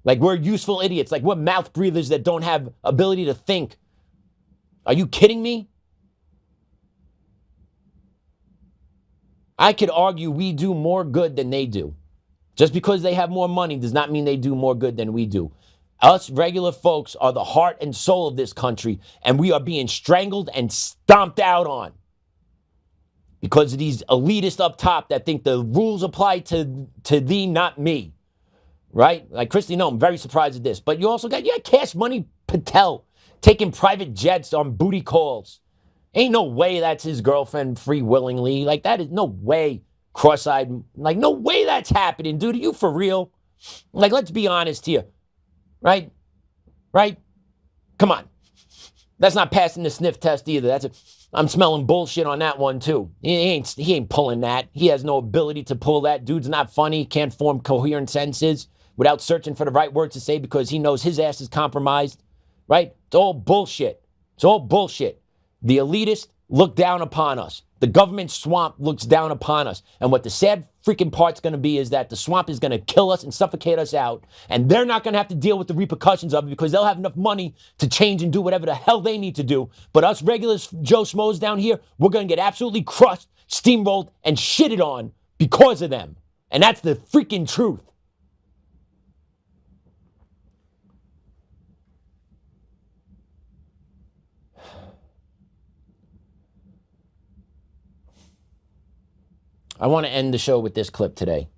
Like we're useful idiots. Like we're mouth breathers that don't have ability to think. Are you kidding me? I could argue we do more good than they do. Just because they have more money does not mean they do more good than we do. Us regular folks are the heart and soul of this country, and we are being strangled and stomped out on because of these elitists up top that think the rules apply to thee, not me. Right? Like Christy, no, I'm very surprised at this. But you also got, Cash Money Patel taking private jets on booty calls. Ain't no way that's his girlfriend free willingly. Like, that is no way cross-eyed. Like, no way that's happening, dude. Are you for real? Like, let's be honest here. Right? Right? Come on. That's not passing the sniff test either. I'm smelling bullshit on that one, too. He ain't pulling that. He has no ability to pull that. Dude's not funny. Can't form coherent sentences without searching for the right words to say because he knows his ass is compromised. Right? It's all bullshit. It's all bullshit. The elitists look down upon us. The government swamp looks down upon us. And what the sad freaking part's going to be is that the swamp is going to kill us and suffocate us out. And they're not going to have to deal with the repercussions of it because they'll have enough money to change and do whatever the hell they need to do. But us regular Joe Schmoes down here, we're going to get absolutely crushed, steamrolled, and shitted on because of them. And that's the freaking truth. I want to end the show with this clip today.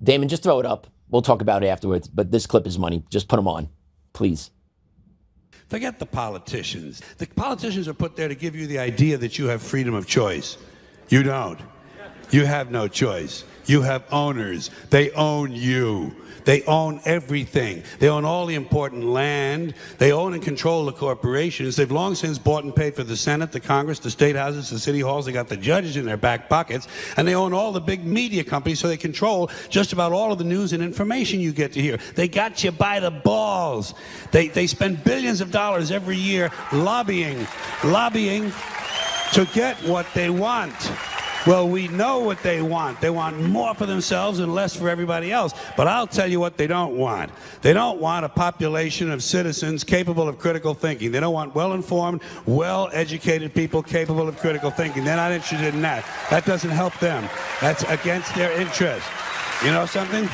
Damon, just throw it up. We'll talk about it afterwards, but this clip is money. Just put them on, please. Forget the politicians. The politicians are put there to give you the idea that you have freedom of choice. You don't. You have no choice. You have owners. They own you. They own everything. They own all the important land. They own and control the corporations. They've long since bought and paid for the Senate, the Congress, the state houses, the city halls. They got the judges in their back pockets. And they own all the big media companies, so they control just about all of the news and information you get to hear. They got you by the balls. They spend billions of dollars every year lobbying to get what they want. Well, we know what they want. They want more for themselves and less for everybody else. But I'll tell you what they don't want. They don't want a population of citizens capable of critical thinking. They don't want well-informed, well-educated people capable of critical thinking. They're not interested in that. That doesn't help them. That's against their interest. You know something?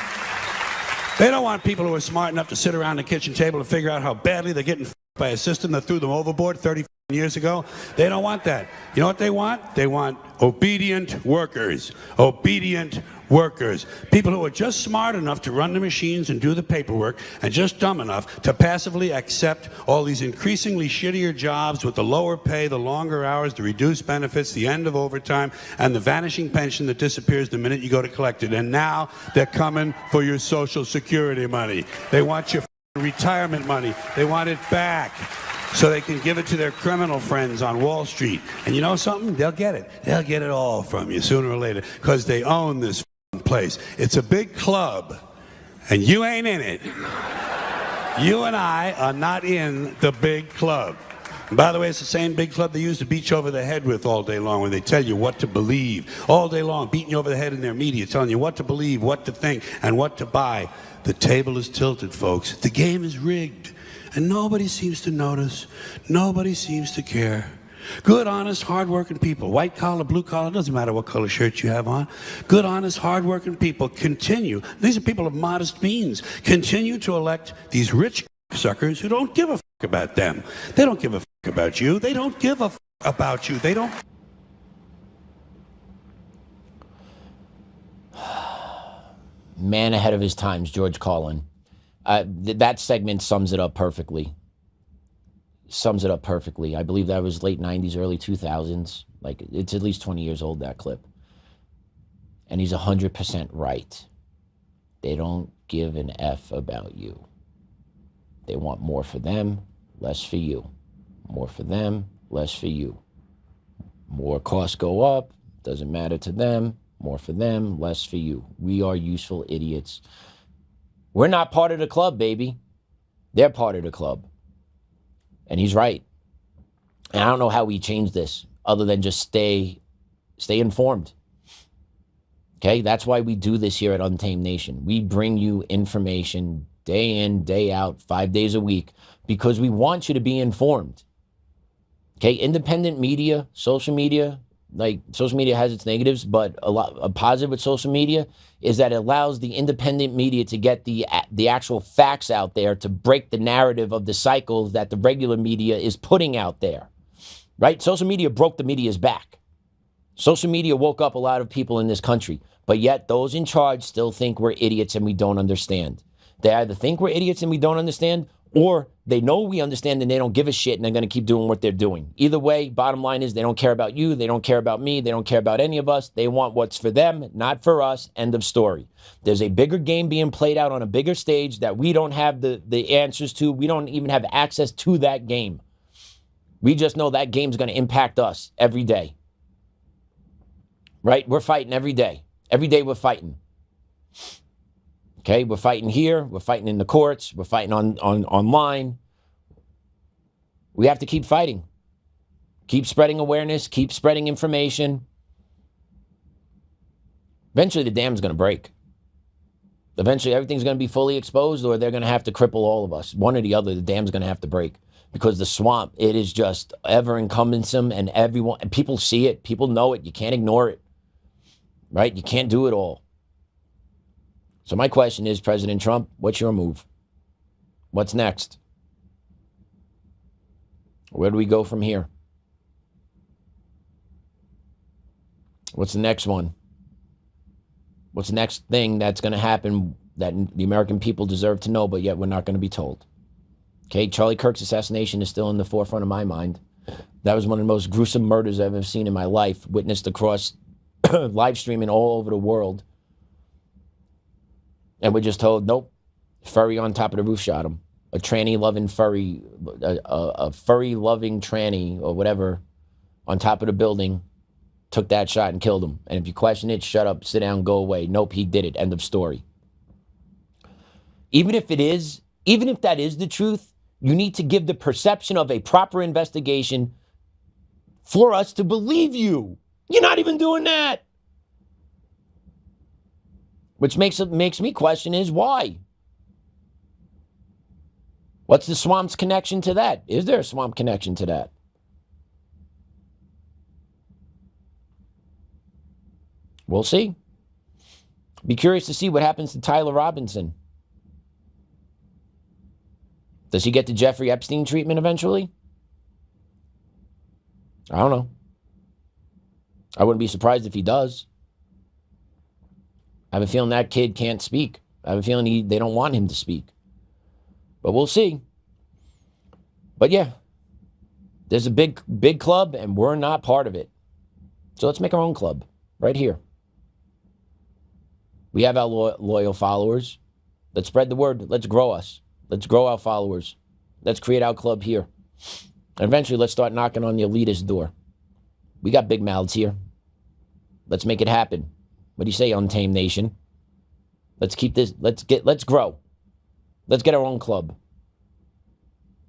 They don't want people who are smart enough to sit around the kitchen table and figure out how badly they're getting by a system that threw them overboard 30 years ago. They don't want that. You know what they want? They want obedient workers. Obedient workers. People who are just smart enough to run the machines and do the paperwork, and just dumb enough to passively accept all these increasingly shittier jobs with the lower pay, the longer hours, the reduced benefits, the end of overtime, and the vanishing pension that disappears the minute you go to collect it. And now they're coming for your Social Security money. They want your retirement money. They want it back so they can give it to their criminal friends on Wall Street. And you know something? They'll get it. They'll get it all from you sooner or later because they own this place. It's a big club, and you ain't in it. You and I are not in the big club. And by the way, it's the same big club they used to beat you over the head with all day long when they tell you what to believe. All day long, beating you over the head in their media, telling you what to believe, what to think, and what to buy. The table is tilted, folks. The game is rigged. And nobody seems to notice. Nobody seems to care. Good, honest, hard-working people, white collar, blue collar, doesn't matter what color shirt you have on. Good, honest, hard-working people continue. These are people of modest means. Continue to elect these rich suckers who don't give a fuck about them. They don't give a fuck about you. They don't give a fuck about you. They don't. Man ahead of his times, George Carlin. That segment sums it up perfectly. I believe that was late 90s, early 2000s. Like, it's at least 20 years old, that clip. And he's 100% right. They don't give an F about you. They want more for them, less for you. More for them, less for you. More costs go up, doesn't matter to them. More for them, less for you. We are useful idiots. We're not part of the club, baby. They're part of the club. And he's right. And I don't know how we change this other than just stay informed. Okay? That's why we do this here at Untamed Nation. We bring you information day in, day out, 5 days a week, because we want you to be informed. Okay? Independent media, social media, like social media has its negatives, but a positive with social media is that it allows the independent media to get the actual facts out there to break the narrative of the cycles that the regular media is putting out there, right? Social media broke the media's back. Social media woke up a lot of people in this country, but yet those in charge still think we're idiots and we don't understand. They either think we're idiots and we don't understand, or they know we understand and they don't give a shit and they're going to keep doing what they're doing. Either way, bottom line is they don't care about you. They don't care about me. They don't care about any of us. They want what's for them, not for us. End of story. There's a bigger game being played out on a bigger stage that we don't have the answers to. We don't even have access to that game. We just know that game's going to impact us every day. Right? We're fighting every day. Every day we're fighting. Okay, we're fighting here, we're fighting in the courts, we're fighting online. We have to keep fighting. Keep spreading awareness, keep spreading information. Eventually the dam's going to break. Eventually everything's going to be fully exposed, or they're going to have to cripple all of us. One or the other, the dam's going to have to break. Because the swamp, it is just ever encumbersome, and people see it, people know it, you can't ignore it. Right? You can't do it all. So my question is, President Trump, what's your move? What's next? Where do we go from here? What's the next one? What's the next thing that's going to happen that the American people deserve to know, but yet we're not going to be told? Okay, Charlie Kirk's assassination is still in the forefront of my mind. That was one of the most gruesome murders I've ever seen in my life, witnessed across live streaming all over the world. And we're just told, nope, furry on top of the roof shot him. A tranny-loving furry, a furry-loving tranny or whatever on top of the building took that shot and killed him. And if you question it, shut up, sit down, go away. Nope, he did it. End of story. Even if that is the truth, you need to give the perception of a proper investigation for us to believe you. You're not even doing that. Which makes me question is why? What's the swamp's connection to that? Is there a swamp connection to that? We'll see. Be curious to see what happens to Tyler Robinson. Does he get the Jeffrey Epstein treatment eventually? I don't know. I wouldn't be surprised if he does. I have a feeling that kid can't speak. I have a feeling they don't want him to speak. But we'll see. But yeah, there's a big club and we're not part of it. So let's make our own club right here. We have our loyal followers. Let's spread the word. Let's grow us. Let's grow our followers. Let's create our club here. And eventually, let's start knocking on the elitist door. We got big mouths here. Let's make it happen. What do you say, Untamed Nation? Let's keep this. Let's grow. Let's get our own club.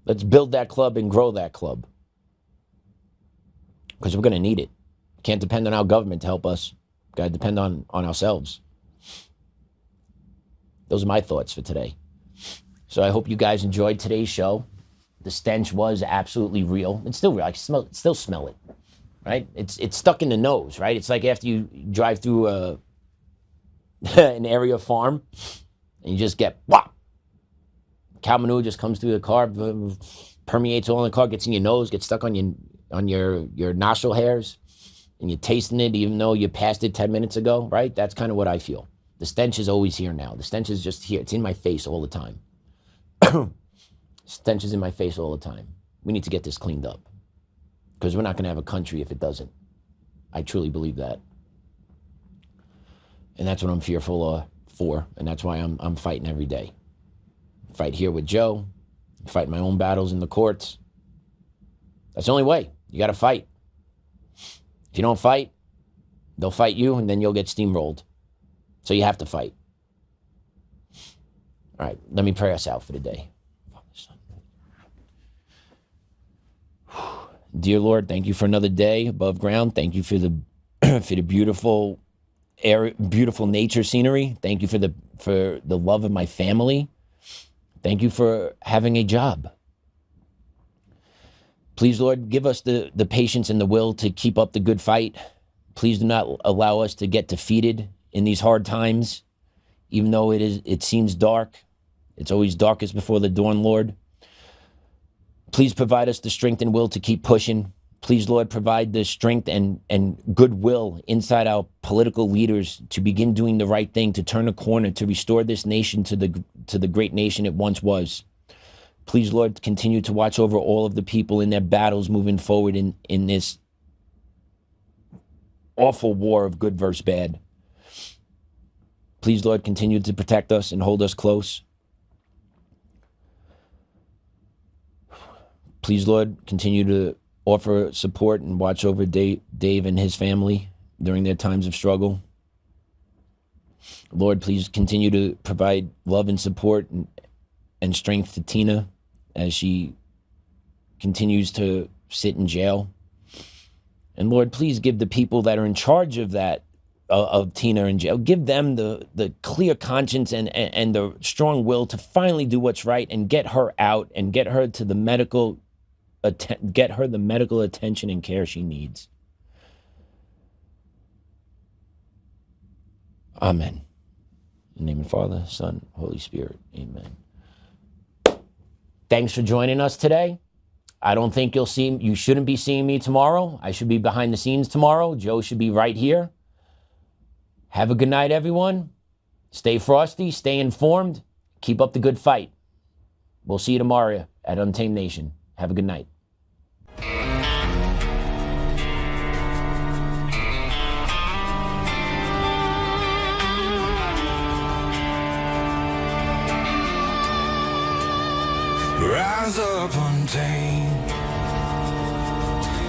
Let's build that club and grow that club. Because we're going to need it. Can't depend on our government to help us. Got to depend on ourselves. Those are my thoughts for today. So I hope you guys enjoyed today's show. The stench was absolutely real. It's still real. I can still smell it, right? It's stuck in the nose, right? It's like after you drive through an area farm and you just get whop. Cow manure just comes through the car, permeates all in the car, gets in your nose, gets stuck on your nostril hairs, and you're tasting it even though you passed it 10 minutes ago, right? That's kind of what I feel. The stench is always here now. The stench is just here. It's in my face all the time. Stench is in my face all the time. We need to get this cleaned up because we're not going to have a country if it doesn't. I truly believe that. And that's what I'm fearful for. And that's why I'm fighting every day. Fight here with Joe. Fight my own battles in the courts. That's the only way. You got to fight. If you don't fight, they'll fight you and then you'll get steamrolled. So you have to fight. All right, let me pray us out for the day. Dear Lord, thank you for another day above ground. Thank you for the for the beautiful air, beautiful nature scenery. Thank you for the love of my family. Thank you for having a job. Please, Lord, give us the patience and the will to keep up the good fight. Please do not allow us to get defeated in these hard times, even though it seems dark. It's always darkest before the dawn, Lord. Please provide us the strength and will to keep pushing. Please, Lord, provide the strength and goodwill inside our political leaders to begin doing the right thing, to turn a corner, to restore this nation to the great nation it once was. Please, Lord, continue to watch over all of the people in their battles moving forward in this awful war of good versus bad. Please, Lord, continue to protect us and hold us close. Please, Lord, continue to offer support and watch over Dave and his family during their times of struggle. Lord, please continue to provide love and support and strength to Tina as she continues to sit in jail. And Lord, please give the people that are in charge of that, of Tina in jail, give them the clear conscience and the strong will to finally do what's right and get her out and get her to the medical attention and care she needs. Amen. In the name of the Father, Son, Holy Spirit. Amen. Thanks for joining us today. I don't think you shouldn't be seeing me tomorrow. I should be behind the scenes tomorrow. Joe should be right here. Have a good night, everyone. Stay frosty, stay informed, keep up the good fight. We'll see you tomorrow at Untamed Nation. Have a good night. Rise up untamed,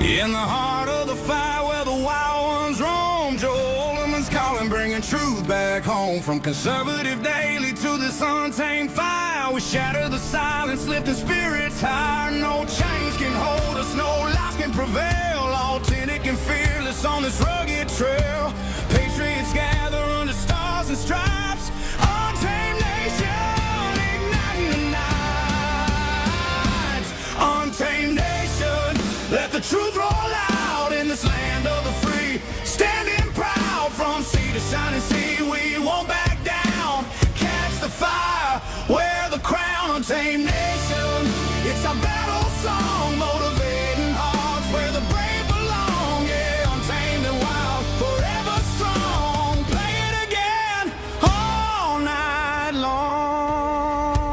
in the heart of the fire where the wild ones roam. Oltmann's calling, bringing truth back home. From conservative daily to this untamed fire, we shatter the silence, lifting spirits higher. No chains can hold us, no lies can prevail. Authentic and fearless on this rugged trail. Patriots gather under stars and stripes. Untamed nation, igniting the night. Untamed nation, let the truth roll out in this land of the free. Standing proud from sea to shining sea, we won't back down. Catch the fire, wear the crown. Untamed nation, it's our battle song, motivating hearts where the brave belong. Yeah, untamed and wild, forever strong. Play it again all night long.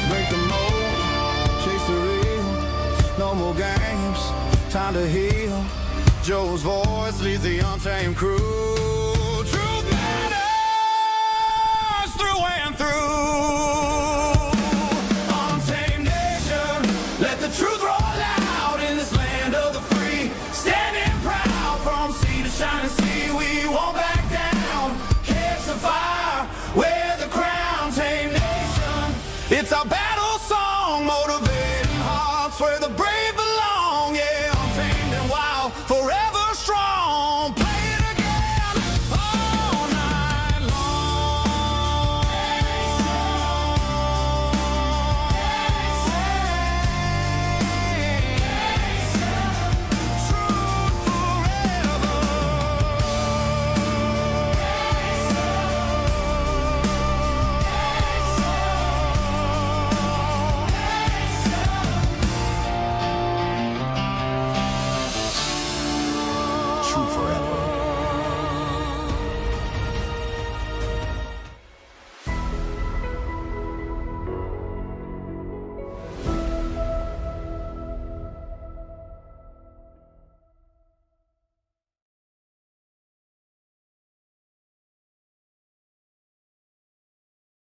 Break the mold, chase the real, no more games, time to heal. Joe's voice leads the untamed crew. Truth matters through and through. Untamed nation, let the truth roll out in this land of the free. Standing proud from sea to shining sea, we won't back down. Catch the fire, wear the crown. Untamed nation, it's our battle song, motivating hearts where the brave